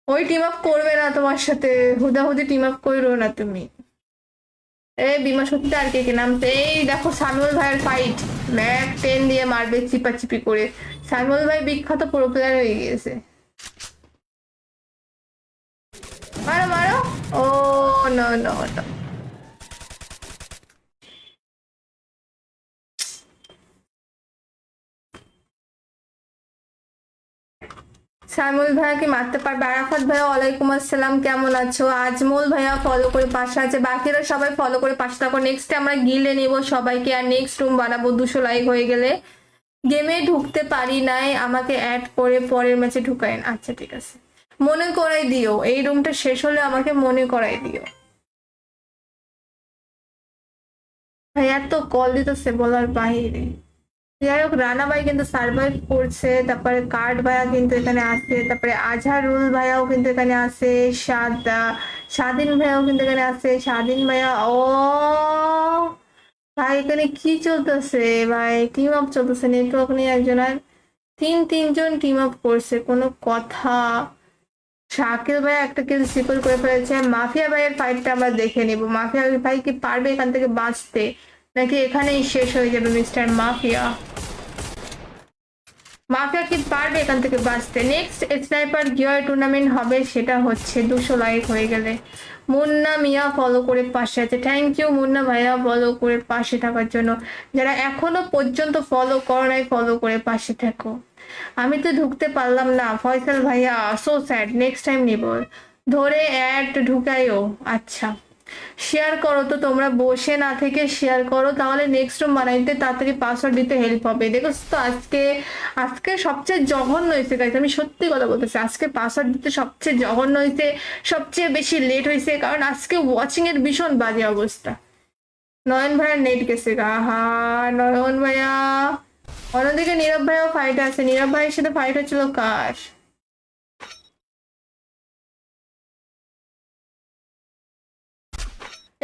ওই টিম আপ করবে না তোমার সাথে, হুদাহুদি টিম আপ করো না তুমি। বিমা সত্যি আর কে কে নামছে, এই দেখো সামিউল ভাইয়ের ফাইট, ম্যাক 10 দিয়ে মারবে চিপাচিপি করে। সামিউল ভাই বিখ্যাত প্রো প্লেয়ার হয়ে গিয়েছে। মারো মারো, ও নো নো নো। সাইমুল ভাইয়া কি মারতে পারবে? আরাফাত ভাইয়া ওয়ালাইকুম আসসালাম, কেমন আছো? আজমল ভাইয়া ফলো করে পাশে আছে, বাকিরা সবাই ফলো করে পাশে থাকো। নেক্সট আমরা গিলে নেব সবাইকে, আর নেক্সট রুম বানাবো 200 লাইক হয়ে গেলে। গেমে ঢুকতে পারি নাই, আমাকে অ্যাড করে পরের ম্যাচে ঢুকায়েন। আচ্ছা ঠিক আছে, মনে করাই দিও, এই রুমটা শেষ হলে আমাকে মনে করাই দিও। ভাইয়া তো কল দিতেছে বলার বাহিরে। যাই হোক, রানা ভাই কিন্তু সার্ভাইভ করছে, তারপরে কার্ড ভাইয়া কিন্তু এখানে আছে, তারপরে আজহারুল ভাইয়াও কিন্তু এখানে আছে, স্বাধীন ভাইয়াও কিন্তু এখানে আছে। স্বাধীন ভাইয়া, ও ভাই এখানে কি চলতেছে ভাই? টিম আপ চলতেছে, নেটওয়ার্ক নিয়ে একজনের তিনজন টিম আপ করছে, কোনো কথা। শাকিল ভাই একটা কিল সিকল করে ফেলেছে। মাফিয়া ভাইয়ের ফাইটটা আমরা দেখে নিব, মাফিয়া ভাই কি পারবে এখান থেকে বাঁচতে, নাকি এখানেই শেষ হয়ে যাবে মিস্টার মাফিয়া? মাফিয়া কি পারবে এখান থেকে বাঁচতে? নেক্সট স্নাইপার গিয়ার টুর্নামেন্ট হবে, সেটা হচ্ছে 200 লাইক হয়ে গেলে। মুন্না মিয়া ফলো করে পাশে আছে, থ্যাংক ইউ মুন্না ভাইয়া ফলো করে পাশে থাকার জন্য। যারা এখনো পর্যন্ত ফলো করো নাই, ফলো করে পাশে থাকো। আমি তো ঢুকতে পারলাম না ফয়সাল ভাইয়া, সো স্যাড, নেক্সট টাইম নিব ধরে অ্যাড ঢুকাইও। আচ্ছা শেয়ার করো তো, তোমরা বসে না থেকে শেয়ার করো, তাহলে নেক্সট রুম বানাইতে তাড়াতাড়ি পাসওয়ার্ড দিতে হেল্প হবে। দেখো তো আজকে আজকে সবচেয়ে জঘন্য হয়েছে গাইস, আমি সত্যি কথা বলতেছি, আজকে পাসওয়ার্ড দিতে সবচেয়ে জঘন্য হয়েছে, সবচেয়ে বেশি লেট হয়েছে, কারণ আজকে ওয়াচিং এর ভীষণ বাজে অবস্থা। নয়ন ভাইয়ার নেট গেছে গা, হা নয়ন ভাইয়া। অন্যদিকে নীরব ভাইয়াও ফাইট আছে, নীরব ভাইয়ের সাথে ফাইট হচ্ছিল কার?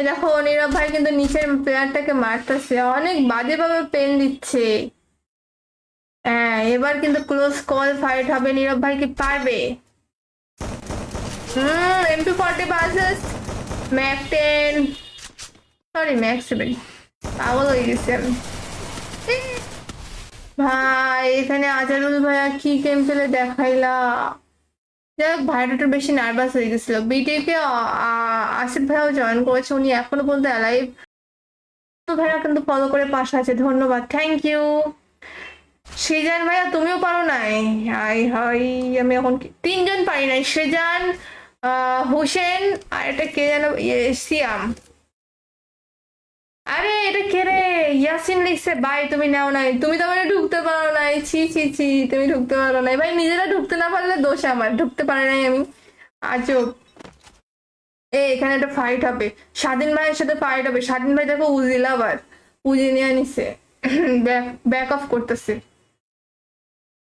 দেখো নীরব ভাই কিন্তু নিচের প্লেয়ারটাকে মারতেছে, অনেক বাজে ভাবে পেন দিচ্ছে। হ্যাঁ, এবার কিন্তু ক্লোজ কল ফাইট হবে, নীরব ভাই কি পারবে? MP40 versus Mac 10, sorry Mac 7। পাগল হয়ে গেছি আমি। ভাই এখানে আজারুল ভাইয়া কি গেম খেলে দেখাইলা। যাই হোক, ভাইটা একটু বেশি নার্ভাস হয়ে গেছিল। বিটিকে আসিফ ভাইয়াও জয়েন করেছে, উনি এখনো পর্যন্ত অ্যালাইভ। তো ভাইয়া কিন্তু ফলো করে পাশে আছে, ধন্যবাদ, থ্যাংক ইউ। সেজান ভাইয়া তুমিও পারো নাই? হাই হাই, আমি এখন তিনজন পারি নাই, সেজান, হোসেন, আর এটা কে যেন, সিয়াম। আরে এটা কে রে? ইয়াসিন লিখছে ভাই তুমি নাও নাই, তুমি তো মানে ঢুকতে পারো নাই, ছি ছি ছি, তুমি ঢুকতে পারো নাই ভাই, নিজেরা ঢুকতে না পারলে দোষ আমার, ঢুকতে পারে নাই আমি, আজব। এখানে একটা ফাইট হবে, স্বাধীন ভাইয়ের সাথে ফাইট হবে। স্বাধীন ভাই দেখো উজি লাভার, উজি নিয়ে নিছে, ব্যাক অফ করতেছে।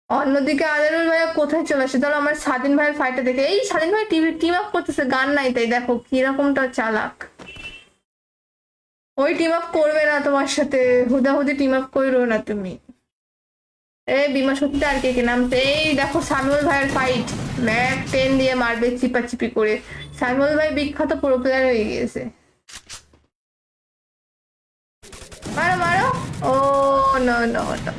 অন্যদিকে আজারুল ভাইয়া কোথায় চলে আসে? ধরো আমার স্বাধীন ভাইয়ের ফাইটটা দেখে, এই স্বাধীন ভাই টিম আপ করতেছে, গান নাই তাই দেখো কিরকমটা চালাক। ওই টিম আপ করবে না তোমার সাথে, হুদাহুদি টিম আপ করো না তুমি। এই বিমা সত্যি আর কে কে নামছে, এই দেখো সামিউল ভাইয়ের ফাইট। ম্যাক 10 দিয়ে মারবে চিপাচিপি করে। সামিউল ভাই বিখ্যাত প্রো প্লেয়ার হয়ে গিয়েছে। মারো মারো। ও নো নো নো।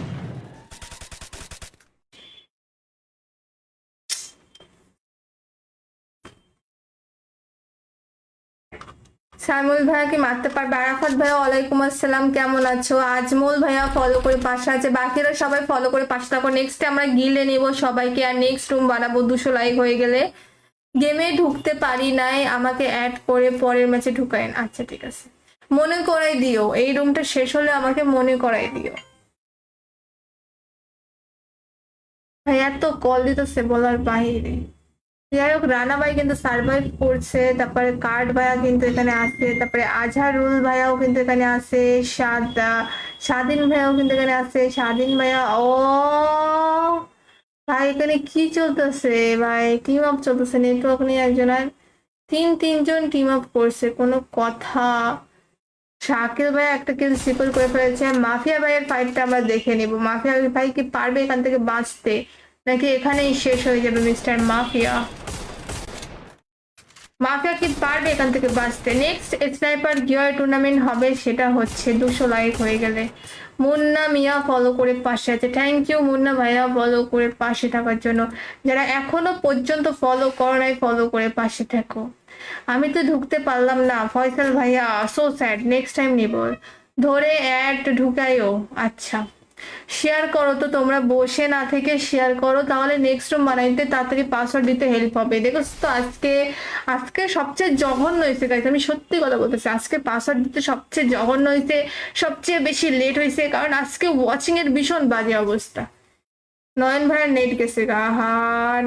সাইমুল ভাইয়া কি মারতে পারবে? আরাফাত ভাইয়া ওয়ালাইকুম আসসালাম, কেমন আছো? আজমল ভাইয়া ফলো করে পাশে আছে, বাকিরা সবাই ফলো করে পাশে থাকো। নেক্সট আমরা গিলে নেবো সবাইকে, আর নেক্সট রুম বানাবো 200 লাইক হয়ে গেলে। গেমে ঢুকতে পারি নাই, আমাকে অ্যাড করে পরের ম্যাচে ঢুকাইন। আচ্ছা ঠিক আছে, মনে করাই দিও, এই রুমটা শেষ হলে আমাকে মনে করাই দিও। ভাইয়া তো কল দিতেছে বলার বাইরে। যাই হোক, রানা ভাই কিন্তু সার্ভাইভ করছে, তারপরে কার্ড ভাইয়া কিন্তু এখানে আছে, তারপরে আজহারুল ভাইয়াও কিন্তু এখানে আছে, স্বাধীন ভাইয়াও কিন্তু এখানে আছে। স্বাধীন ভাইয়া, ও ভাই এখানে কি চলতেছে ভাই? টিম আপ চলতেছে, নেটওয়ার্ক নিয়ে একজনের তিনজন টিম আপ করছে, কোনো কথা। শাকিল ভাই একটা কিল সিপল করে ফেলেছে। মাফিয়া ভাইয়ের ফাইটটা আমরা দেখে নিব, মাফিয়া ভাই কি পারবে এখান থেকে বাঁচতে, নাকি এখানেই শেষ হয়ে যাবে মিস্টার মাফিয়া? মাফিয়া কি পারবে এখান থেকে বাঁচতে? নেক্সট স্নাইপার গিয়ার টুর্নামেন্ট হবে, সেটা হচ্ছে 200 লাইক হয়ে গেলে। মুন্না মিয়া ফলো করে পাশে আছে, থ্যাংক ইউ মুন্না ভাইয়া ফলো করে পাশে থাকার জন্য। যারা এখনো পর্যন্ত ফলো করো নাই, ফলো করে পাশে থাকো। আমি তো ঢুকতে পারলাম না ফয়সাল ভাইয়া, সো স্যাড, নেক্সট টাইম নিব। ধরে অ্যাড ঢুকাইও। আচ্ছা শেয়ার করো তো, তোমরা বসে না থেকে শেয়ার করো, তাহলে নেক্সট রুম বানাইতে তাড়াতাড়ি পাসওয়ার্ড দিতে হেল্প হবে। দেখো তো আজকে আজকে সবচেয়ে জঘন্য হয়েছে গাইস, আমি সত্যি কথা বলতেছি, আজকে পাসওয়ার্ড দিতে সবচেয়ে জঘন্য হয়েছে, সবচেয়ে বেশি লেট হয়েছে, কারণ আজকে ওয়াচিং এর ভীষণ বাজে অবস্থা। নয়ন ভাইয়ার নেট গেছে গা, হা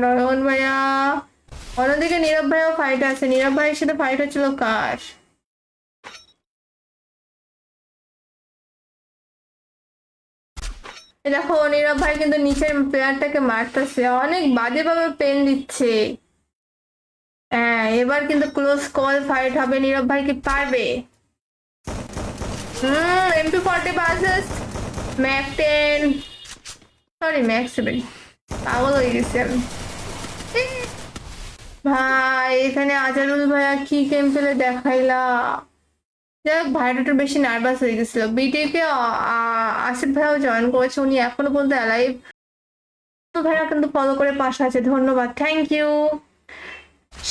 নয়ন ভাইয়া। অন্যদিকে নীরব ভাইও ফাইট আছে, নীরব ভাইয়ের সাথে ফাইট হচ্ছিল কার? দেখো নীরব ভাই কিন্তু নিচের প্লেয়ারটাকে মারতেছে, অনেক বাজে ভাবে পেন দিচ্ছে। হ্যাঁ এবার কিন্তু ক্লোজ কল ফাইট হবে, নীরব ভাই কি পারবে? MP40 versus Mac 10, sorry Mac 7, পাগল হয়ে গেছি আমি। ভাই এখানে আজারুল ভাইয়া কি গেম পেলে দেখাইলা। যাই হোক, ভাইটা একটু বেশি নার্ভাস হয়ে গেছিল। বিটিকে আসিফ ভাইয়াও জয়েন করেছে, উনি এখনো পর্যন্ত অ্যালাইভ। তো ভাইয়া কিন্তু ফলো করে পাশে আছে, ধন্যবাদ, থ্যাংক ইউ।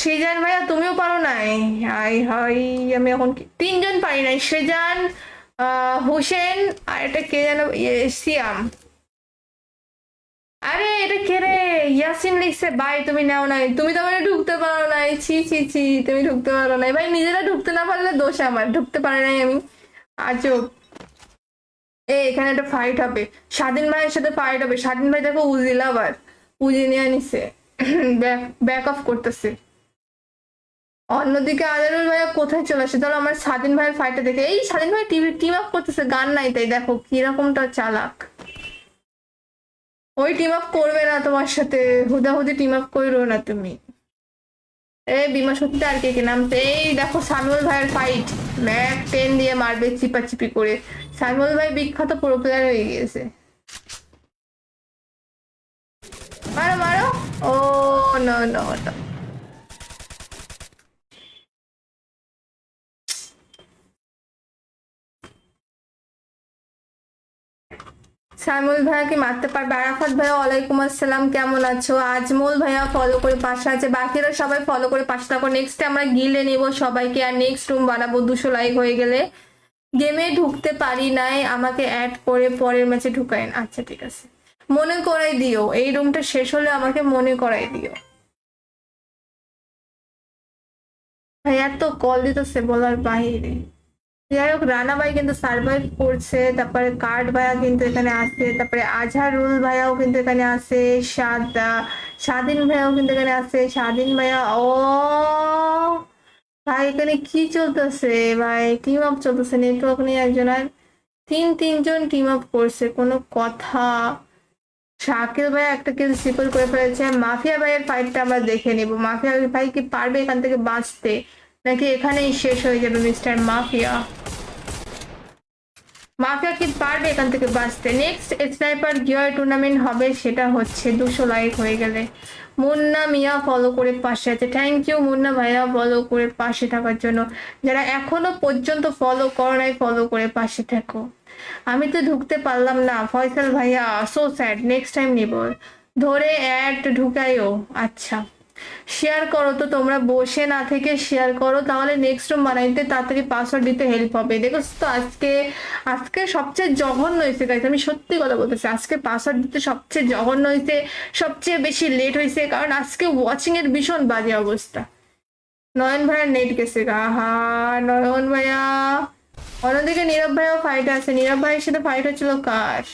সেজান ভাইয়া তুমিও পারো নাই? হাই হাই, আমি এখন তিনজন পারি নাই, সেজান, হোসেন, আর এটা কে যেন, সিয়াম। আরে এটা কে রে? ইয়াসিন লিখছে ভাই তুমি নাও নাই, তুমি তো মানে ঢুকতে পারো নাই, ছি ছি ছি, তুমি ঢুকতে পারো নাই ভাই, নিজেরা ঢুকতে না পারলে দোষ আমার, ঢুকতে পারে নাই আমি, আজব। এখানে একটা ফাইট হবে, স্বাধীন ভাইয়ের সাথে ফাইট হবে। স্বাধীন ভাই দেখো উজি লাভার, উজি নিয়ে নিছে, ব্যাক অফ করতেছে। অন্যদিকে আজারুল ভাইয়া কোথায় চলে আসে? তাহলে আমার স্বাধীন ভাইয়ের ফাইটটা দেখে, এই স্বাধীন ভাই টিম আপ করতেছে, গান নাই তাই, দেখো কিরকমটা চালাক। ওই টিম আপ করবে না তোমার সাথে, হুদাহুদি টিম আপ করো না তুমি। এই বিমা সত্যি আর কে কে নামছে, এই দেখো সামিউল ভাইয়ের ফাইট। ম্যাক 10 দিয়ে মারবে চিপাচিপি করে। সামিউল ভাই বিখ্যাত প্রো প্লেয়ার হয়ে গিয়েছে। মারো মারো। ও নো নো নো। সাইমুল ভাইয়া কি মারতে পারবে? আরাফাত ভাইয়া ওয়ালাইকুম আসসালাম, কেমন আছো? আজমল ভাইয়া ফলো করে পাশে আছে, বাকিরা সবাই ফলো করে পাশে থাকো। নেক্সট আমরা গিলে নেবো সবাইকে, আর নেক্সট রুম বানাবো 200 লাইক হয়ে গেলে। গেমে ঢুকতে পারি নাই, আমাকে অ্যাড করে পরের ম্যাচে ঢুকাইন। আচ্ছা ঠিক আছে, মনে করাই দিও, এই রুমটা শেষ হলে আমাকে মনে করাই দিও। ভাইয়া তো কল দিতেছে বলার বাইরে। যাই হোক, রানা ভাই কিন্তু সার্ভাইভ করছে, তারপরে কার্ড ভাইয়া কিন্তু এখানে আছে, তারপরে আজহারুল ভাইয়াও কিন্তু এখানে আছে, স্বাধীন ভাইয়াও কিন্তু এখানে আছে। স্বাধীন ভাইয়া, ও ভাই এখানে কি চলতেছে ভাই? টিম আপ চলতেছে, নেটওয়ার্ক নিয়ে একজনের তিনজন টিম আপ করছে, কোনো কথা। শাকিল ভাই একটা কিল সিপল করে ফেলেছে। মাফিয়া ভাইয়ের ফাইটটা আমরা দেখে নিব, মাফিয়া ভাই কি পারবে এখান থেকে বাঁচতে, নাকি এখানেই শেষ হয়ে যাবে মিস্টার মাফিয়া? মাফিয়া কি পারবে এখান থেকে বাঁচতে? নেক্সট স্নাইপার গিয়ার টুর্নামেন্ট হবে, সেটা হচ্ছে 200 লাইক হয়ে গেলে। মুন্না মিয়া ফলো করে পাশে আছে, থ্যাংক ইউ মুন্না ভাইয়া ফলো করে পাশে থাকার জন্য। যারা এখনো পর্যন্ত ফলো করো নাই, ফলো করে পাশে থাকো। আমি তো ঢুকতে পারলাম না ফয়সাল ভাইয়া, সো স্যাড, নেক্সট টাইম নিব। ধরে অ্যাড ঢুকাইও। আচ্ছা, শেয়ার করো তো, তোমরা বসে না থেকে শেয়ার করো, তাহলে নেক্সট রুম বানাইতে তাড়াতাড়ি পাসওয়ার্ড দিতে হেল্প হবে। দেখো তো আজকে আজকে সবচেয়ে জঘন্য হয়েছে গাইস, আমি সত্যি কথা বলতেছি, আজকে পাসওয়ার্ড দিতে সবচেয়ে জঘন্য হয়েছে, সবচেয়ে বেশি লেট হয়েছে, কারণ আজকে ওয়াচিং এর ভীষণ বাজে অবস্থা। নয়ন ভাইয়ার নেট গেছে গা, হা নয়ন ভাইয়া। অন্যদিকে নীরব ভাইয়াও ফাইট আছে, নীরব ভাইয়ের সাথে ফাইট হচ্ছিল কার?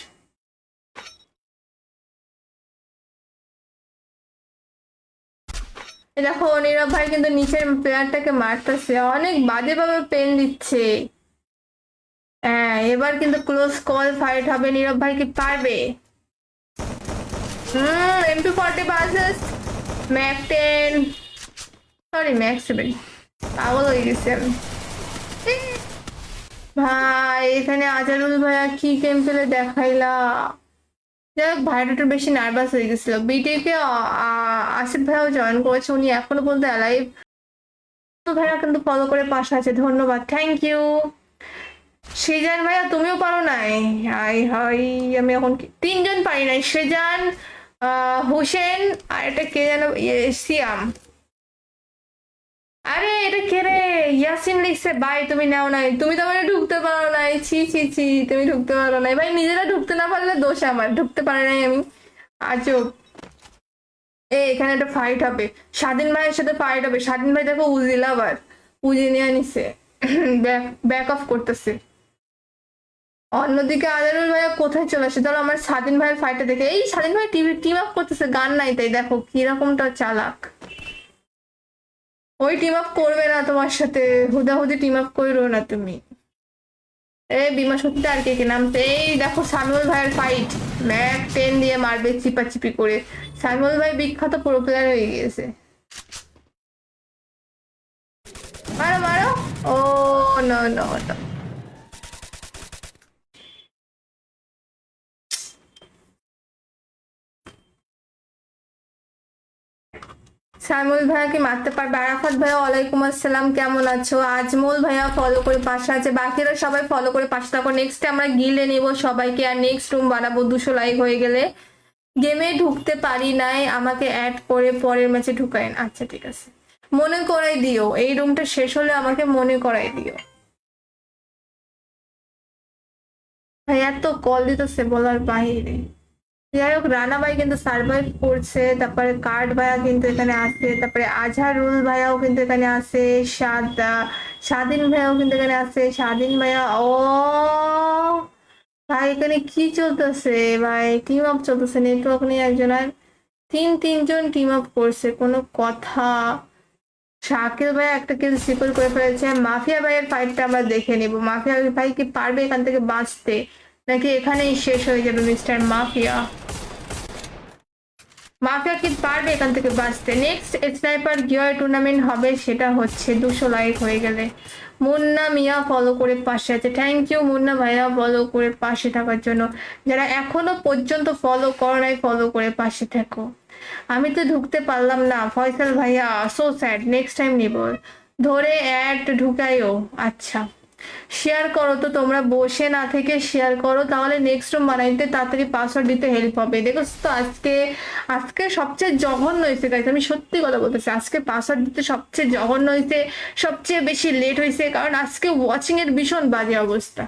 দেখো নীরব ভাই কিন্তু নিচের প্লেয়ারটাকে মারতেছে, অনেক বাজে ভাবে পেন দিচ্ছে। হ্যাঁ, এবার কিন্তু ক্লোজ কল ফাইট হবে, নীরব ভাই কি পারবে? MP40 versus Mac 10, sorry Mac 7, পাগল হয়ে গেছি আমি। ভাই এখানে আজারুল ভাইয়া কি গেম পেলে দেখাইলা। যাই হোক, ভাইটা একটু বেশি নার্ভাস হয়ে গেছিল। বিটিকে আসিফ ভাইয়াও জয়েন করেছে, উনি এখনো বলতে অ্যালাইভ। তো ভাইয়া কিন্তু ফলো করে পাশে আছে, ধন্যবাদ, থ্যাংক ইউ। সেজান ভাইয়া তুমিও পারো নাই? হাই হাই, আমি এখন তিনজন পারি নাই, সেজান, হোসেন, আর এটা কে যেন, সিয়াম। আরে এটা কে রে? ইয়াসিন লিখছে ভাই তুমি নাও নাই, তুমি তো মানে ঢুকতে পারো নাই, ছি ছি ছি, তুমি ঢুকতে পারো নাই ভাই, নিজেরা ঢুকতে না পারলে দোষ আমার, ঢুকতে পারে নাই আমি, আজব। এখানে একটা ফাইট হবে, স্বাধীন ভাইয়ের সাথে ফাইট হবে। স্বাধীন ভাই দেখো উজিল, আবার উজি নিয়ে নিছে, ব্যাক ব্যাক অফ করতেছে। অন্যদিকে আজারুল ভাইয়া কোথায় চলে আসে? ধরো আমার স্বাধীন ভাইয়ের ফাইটটা দেখে, এই স্বাধীন ভাই টিম আপ করতেছে, গান নাই তাই, দেখো কিরকমটা চালাক। ওই টিম আপ করবে না তোমার সাথে, হুদাহুদি টিম আপ করো না তুমি। বিমা সত্যি আর কে কে নামছে, এই দেখো সামিউল ভাইয়ের ফাইট, ম্যাক 10 দিয়ে মারবে চিপাচিপি করে। সামিউল ভাই বিখ্যাত প্রো প্লেয়ার হয়ে গিয়েছে। মারো মারো, ও নো নো নো। সাইমুল ভাইয়াকে মারতে পারবে? আরাফাত ভাইয়া ওয়ালাইকুম আসসালাম, কেমন আছো? আজমল ভাইয়া ফলো করে পাশে আছে, বাকিরা সবাই ফলো করে পাশে থাকো। নেক্সট আমরা গিলে নেব সবাইকে, আর নেক্সট রুম বানাবো 200 লাইক হয়ে গেলে। গেমে ঢুকতে পারি নাই, আমাকে অ্যাড করে পরের ম্যাচে ঢুকায়েন। আচ্ছা ঠিক আছে, মনে করাই দিও, এই রুমটা শেষ হলে আমাকে মনে করাই দিও। ভাই এত কল দিতেছে বলার বাহিরে। যাই হোক, রানা ভাই কিন্তু সার্ভাইভ করছে, তারপরে কার্ড ভাইয়া কিন্তু এখানে আছে, তারপরে আজহারুল ভাইয়াও কিন্তু এখানে আছে, স্বাধীন ভাইয়াও কিন্তু এখানে আছে। স্বাধীন ভাইয়া, ও ভাই এখানে কি চলতেছে ভাই? টিম আপ চলতেছে, নেটওয়ার্ক নিয়ে একজনের তিনজন টিম আপ করছে, কোনো কথা? শাকিল ভাই একটা কিল সিকল করে ফেলেছে। মাফিয়া ভাইয়ের ফাইটটা আমরা দেখে নিব, মাফিয়া ভাই কি পারবে এখান থেকে বাঁচতে, নাকি এখানেই শেষ হয়ে যাবে মিস্টার মাফিয়া? মাফিয়া কি পারবে এখান থেকে বাঁচতে? নেক্সট স্নাইপার গিয়ার টুর্নামেন্ট হবে, সেটা হচ্ছে 200 লাইক হয়ে গেলে। মুন্না মিয়া ফলো করে পাশে আছে, থ্যাংক ইউ মুন্না ভাইয়া ফলো করে পাশে থাকার জন্য। যারা এখনো পর্যন্ত ফলো করো নাই, ফলো করে পাশে থাকো। আমি তো ঢুকতে পারলাম না ফয়সাল ভাইয়া, সো স্যাড, নেক্সট টাইম নিব। ধরে অ্যাড ঢুকাইও। আচ্ছা, শেয়ার করো তো, তোমরা বসে না থেকে শেয়ার করো, তাহলে নেক্সট রুম বানাইতে তাড়াতাড়ি পাসওয়ার্ড দিতে হেল্প হবে। দেখো তো আজকে সবচেয়ে জঘন্য হয়েছে গাইস, আমি সত্যি কথা বলতেছি, আজকে পাসওয়ার্ড দিতে সবচেয়ে জঘন্য হয়েছে, সবচেয়ে বেশি লেট হয়েছে, কারণ আজকে ওয়াচিং এর ভীষণ বাজে অবস্থা।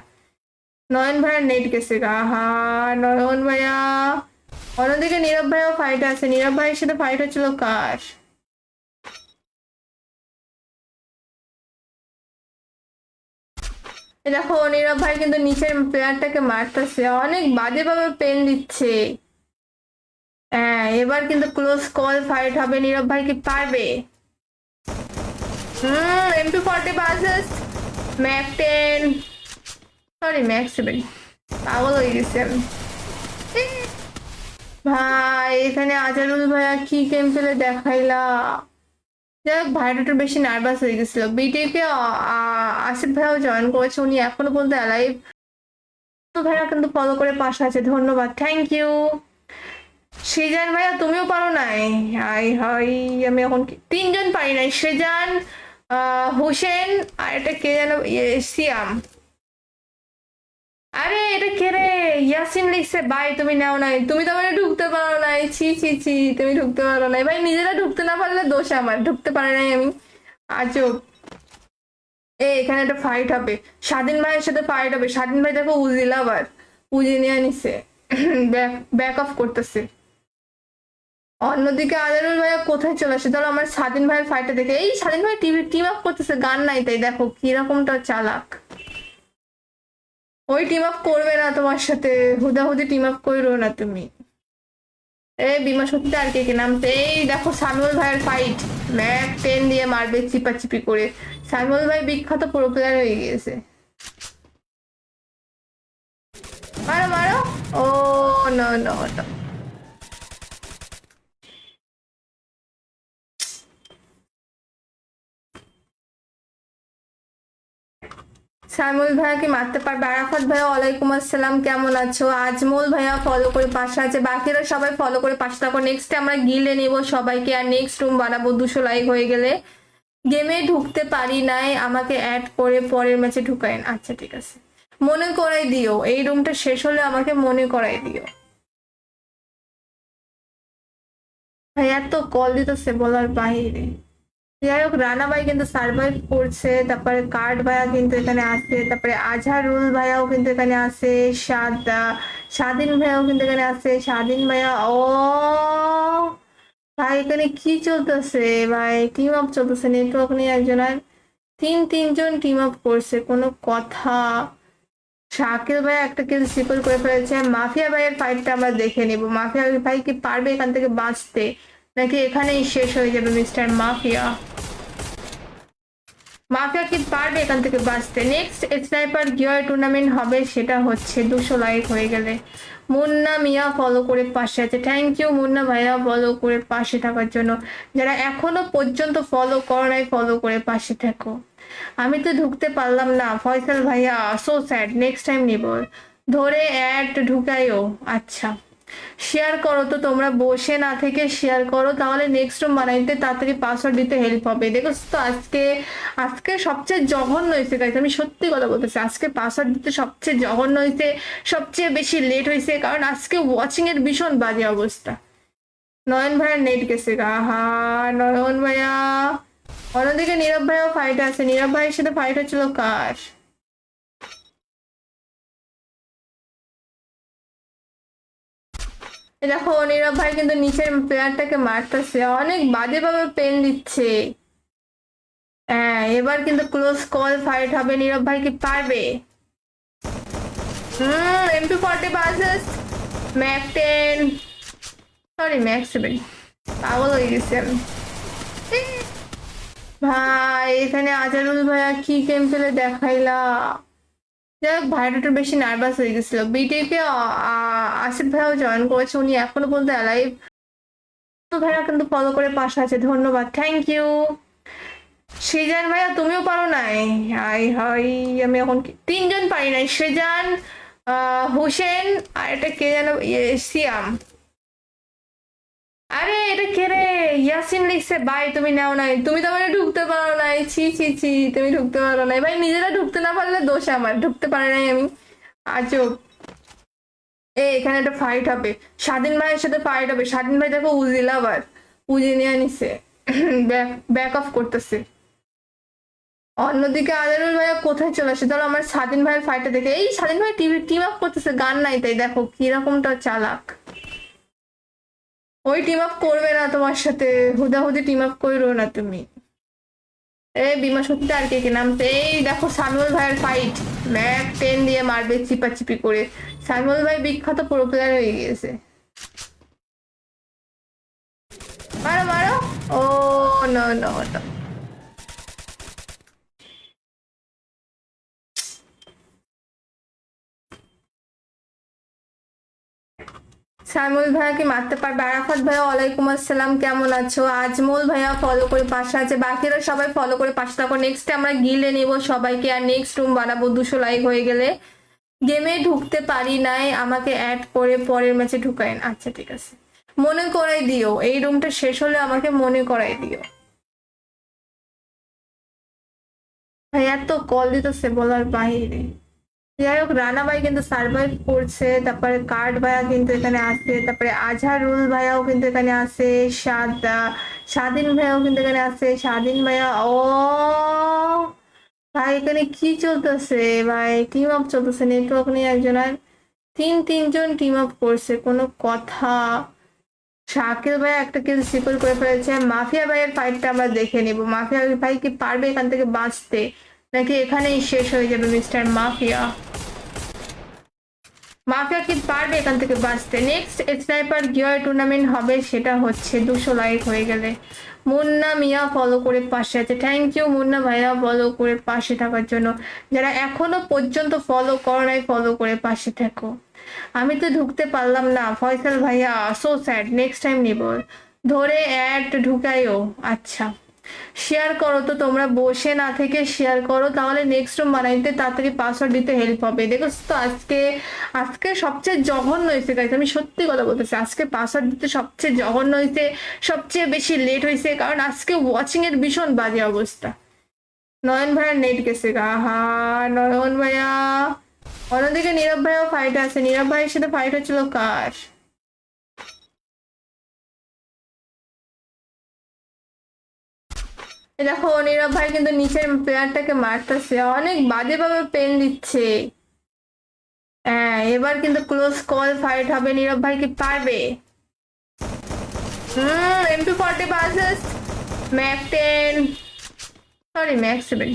নয়ন ভাইয়ার নেট গেছে গা, হা নয়ন ভাইয়া। অন্যদিকে নীরব ভাইয়াও ফাইট আছে, নীরব ভাইয়ের সাথে ফাইট হচ্ছিল কার? দেখো নীরব ভাই কিন্তু নিচের প্লেয়ারটাকে মারতেছে, অনেক বাজে ভাবে পেন দিচ্ছে। হ্যাঁ, এবার কিন্তু ক্লোজ কল ফাইট হবে, নীরব ভাই কি পারবে? MP40 versus Mac 10, sorry Mac 7, পাগল হয়ে গেছি আমি। ভাই এখানে আজারুল ভাইয়া কি গেম পেলে দেখাইলা। যাই হোক, ভাইটা একটু বেশি নার্ভাস হয়ে গেছিল। বিটিকে আসিফ ভাইয়াও জয়েন করেছে, উনি এখনো বলতে অ্যালাইভ। তো ভাইয়া কিন্তু ফলো করে পাশে আছে, ধন্যবাদ, থ্যাংক ইউ। সৃজন ভাইয়া তুমিও পারো নাই? হাই হাই, আমি এখন তিনজন পারি নাই, সৃজন, হোসেন, আর এটা কে যেন, সিয়াম। আরে এটা কে রে? ইয়াসিন লিখছে ভাই তুমি নাও নাই, তুমি তো মানে ঢুকতে পারো নাই, ছি ছি ছি, তুমি ঢুকতে পারো নাই ভাই, নিজেরা ঢুকতে না পারলে দোষ আমার, ঢুকতে পারে নাই আমি, আজব। এখানে একটা ফাইট হবে, স্বাধীন ভাইয়ের সাথে ফাইট হবে, স্বাধীন ভাই দেখো উজি লাভার, উজি নিয়ে নিছে, ব্যাক অফ করতেছে। অন্যদিকে আজারুল ভাইয়া কোথায় চলে আসে? তাহলে আমার স্বাধীন ভাইয়ের ফাইটটা দেখে, এই স্বাধীন ভাই টিম আপ করতেছে, গান নাই তাই দেখো কিরকমটা চালাক। ওই টিম আপ করবে না তোমার সাথে, হুদাহুদি টিম আপ করো না তুমি। এই বিমা সত্যি আর কে কে নামতে, এই দেখো সামিউল ভাইয়ের ফাইট, ম্যাক 10 দিয়ে মারবে চিপাচিপি করে। সামিউল ভাই বিখ্যাত প্রো প্লেয়ার হয়ে গিয়েছে। মারো মারো, ও নো নো নো। সাইমুল ভাইয়া কি মারতে পারবে? আরাফাত ভাইয়া ওয়ালাইকুম আসসালাম, কেমন আছো? আজমল ভাইয়া ফলো করে পাশে আছে, বাকিরা সবাই ফলো করে পাশে থাকো। নেক্সট আমরা গিলে নেবো সবাইকে, আর নেক্সট রুম বানাবো 200 লাইক হয়ে গেলে। গেমে ঢুকতে পারি নাই, আমাকে অ্যাড করে পরের ম্যাচে ঢুকাইন। আচ্ছা ঠিক আছে, মনে করাই দিও, এই রুমটা শেষ হলে আমাকে মনে করাই দিও। ভাইয়া তো কল দিতেছে বলার বাইরে। যাই হোক, রানা ভাই কিন্তু সার্ভাইভ করছে, তারপরে কার্ড ভাইয়া কিন্তু এখানে আছে, তারপরে আজহারুল ভাইয়াও কিন্তু এখানে আছে, স্বাধীন ভাইয়াও কিন্তু এখানে আছে, স্বাধীন ভাইয়া। ও ভাই এখানে কি চলতেছে ভাই? টিম আপ চলতেছে, নেটওয়ার্ক নেই একজনের, তিনজন টিম আপ করছে, কোনো কথা। শাকিল ভাই একটা কিল সিকল করে ফেলেছে। মাফিয়া ভাইয়ের ফাইটটা আমরা দেখে নিব, মাফিয়া ভাই কি পারবে এখান থেকে বাঁচতে, নাকি এখানেই শেষ হয়ে যাবে মিস্টার মাফিয়া? মাফিয়া কি পারবে এখান থেকে বাঁচতে? নেক্সট স্নাইপার গিয়ার টুর্নামেন্ট হবে, সেটা হচ্ছে 200 লাইক হয়ে গেলে। মুন্না মিয়া ফলো করে পাশে আছে, থ্যাংক ইউ মুন্না ভাইয়া ফলো করে পাশে থাকার জন্য। যারা এখনো পর্যন্ত ফলো করো নাই, ফলো করে পাশে থাকো। আমি তো ঢুকতে পারলাম না ফয়সাল ভাইয়া, সো স্যাড, নেক্সট টাইম নিব, ধরে অ্যাড ঢুকাইও। আচ্ছা শেয়ার করো তো, তোমরা বসে না থেকে শেয়ার করো, তাহলে নেক্সট রুম বানাইতে তাড়াতাড়ি পাসওয়ার্ড দিতে হেল্প হবে। দেখো তো আজকে আজকে সবচেয়ে জঘন্য হয়েছে গাইস, আমি সত্যি কথা বলতেছি, আজকে পাসওয়ার্ড দিতে সবচেয়ে জঘন্য হয়েছে, সবচেয়ে বেশি লেট হয়েছে, কারণ আজকে ওয়াচিং এর ভীষণ বাজে অবস্থা। নয়ন ভাইয়ার নেট গেছে গা, হা নয়ন ভাইয়া। অন্যদিকে নীরব ভাইও ফাইট আছে, নীরব ভাইয়ের সাথে ফাইট হচ্ছিল কার? দেখো নীরব ভাই কিন্তু নিচের প্লেয়ারটাকে মারতেছে, অনেক বাজে ভাবে পেন দিচ্ছে। হ্যাঁ এবার কিন্তু ক্লোজ কল ফাইট হবে, নীরব ভাই কি পারবে? MP40 versus Mac 10, sorry Mac 7, পাগল হয়ে গেছি আমি। ভাই এখানে আজারুল ভাইয়া কি গেম খেলে দেখাইলা। যাই হোক ভাইটা একটু বেশি নার্ভাস হয়ে গেছিল। বিটিকে আসিফ ভাইয়াও জয়েন করেছে, উনি এখনো পর্যন্ত অ্যালাইভ। তো ভাইয়া কিন্তু ফলো করে পাশে আছে, ধন্যবাদ, থ্যাংক ইউ। সৃজন ভাইয়া তুমিও পারো নাই? হাই হাই, আমি এখন তিনজন পারি নাই, সৃজন, হোসেন, আর এটা কে যেন, সিয়াম। আরে এটা কে রে? ইয়াসিন লিখছে ভাই তুমি নাও নাই, তুমি তো মানে ঢুকতে পারো নাই, ছি ছি ছি, তুমি ঢুকতে পারো নাই ভাই, নিজেরা ঢুকতে না পারলে দোষ আমার, ঢুকতে পারে নাই আমি, আজব। এখানে একটা ফাইট হবে, স্বাধীন ভাইয়ের সাথে ফাইট হবে, স্বাধীন ভাই দেখো উজি লাভার, উজি নিয়ে নিছে, ব্যাক অফ করতেছে। অন্যদিকে আজারুল ভাইয়া কোথায় চলে আসে? তাহলে আমার স্বাধীন ভাইয়ের ফাইটটা দেখে, এই স্বাধীন ভাই টিম আপ করতেছে, গান নাই তাই দেখো কিরকমটা চালাক। ওই টিম আপ করবে না তোমার সাথে, হুদাহুদি টিম আপ করো না তুমি। এই বিমা সত্যি আর কে কে নামতে, এই দেখো সামিউল ভাইয়ের ফাইট, ম্যাক 10 দিয়ে মারবে চিপাচিপি করে। সামিউল ভাই বিখ্যাত প্রো প্লেয়ার হয়ে গিয়েছে। মারো মারো, ও নো নো নো। সাইমুল ভাইয়া কি মারতে পারবে? আরাফাত ভাইয়া ওয়ালাইকুম আসসালাম, কেমন আছো? আজমল ভাইয়া ফলো করে পাশে আছে, বাকিরা সবাই ফলো করে পাশে থাকো। নেক্সট আমরা গিলে নেবো সবাইকে, আর নেক্সট রুম বানাবো 200 লাইক হয়ে গেলে। গেমে ঢুকতে পারি নাই, আমাকে অ্যাড করে পরের ম্যাচে ঢুকাইন। আচ্ছা ঠিক আছে, মনে করাই দিও, এই রুমটা শেষ হলে আমাকে মনে করাই দিও। ভাই এত কল দিতেছে বলার বাহিরে। যাই হোক, রানা ভাই কিন্তু সার্ভাইভ করছে, তারপরে কার্ড ভাইয়া কিন্তু এখানে আছে, তারপরে আজহারুল ভাইয়াও কিন্তু এখানে আছে, স্বাধীন ভাইয়াও কিন্তু এখানে আছে, স্বাধীন ভাইয়া। ও ভাই এখানে কি চলতেছে ভাই? টিম আপ চলতেছে, নেটওয়ার্ক নিয়ে একজনের তিনজন টিম আপ করছে, কোনো কথা। শাকিল ভাই একটা কিল সিকল করে ফেলেছে। মাফিয়া ভাইয়ের ফাইটটা আমরা দেখে নিব, মাফিয়া ভাই কি পারবে এখান থেকে বাঁচতে, নাকি এখানেই শেষ হয়ে যাবে মিস্টার মাফিয়া? মাফিয়া কি পারবে এখান থেকে বাঁচতে? নেক্সট স্নাইপার গিয়ার টুর্নামেন্ট হবে, সেটা হচ্ছে 200 লাইক হয়ে গেলে। মুন্না মিয়া ফলো করে পাশে আছে, থ্যাংক ইউ মুন্না ভাইয়া ফলো করে পাশে থাকার জন্য। যারা এখনো পর্যন্ত ফলো করো নাই, ফলো করে পাশে থাকো। আমি তো ঢুকতে পারলাম না ফয়সাল ভাইয়া, সো স্যাড, নেক্সট টাইম নিব। ধরে অ্যাড ঢুকাইও। আচ্ছা শেয়ার করো তো, তোমরা বসে না থেকে শেয়ার করো, তাহলে নেক্সট রুম বানাইতে তাড়াতাড়ি পাসওয়ার্ড দিতে হেল্প হবে। দেখো তো আজকে আজকে সবচেয়ে জঘন্য হয়েছে গাইস, আমি সত্যি কথা বলতেছি, আজকে পাসওয়ার্ড দিতে সবচেয়ে জঘন্য হয়েছে, সবচেয়ে বেশি লেট হয়েছে, কারণ আজকে ওয়াচিং এর ভীষণ বাজে অবস্থা। নয়ন ভাইয়ার নেট গেছে গা, হা নয়ন ভাইয়া। অন্যদিকে নীরব ভাইয়াও ফাইট আছে, নীরব ভাইয়ের সাথে ফাইট হচ্ছিল কার? দেখো নীরব ভাই কিন্তু নিচের প্লেয়ারটাকে মারতেছে, অনেক বাজে ভাবে পেন দিচ্ছে। হ্যাঁ এবার কিন্তু ক্লোজ কল ফাইট হবে, নীরব ভাই কি পারবে? MP40 versus Mac 10, sorry Mac 7,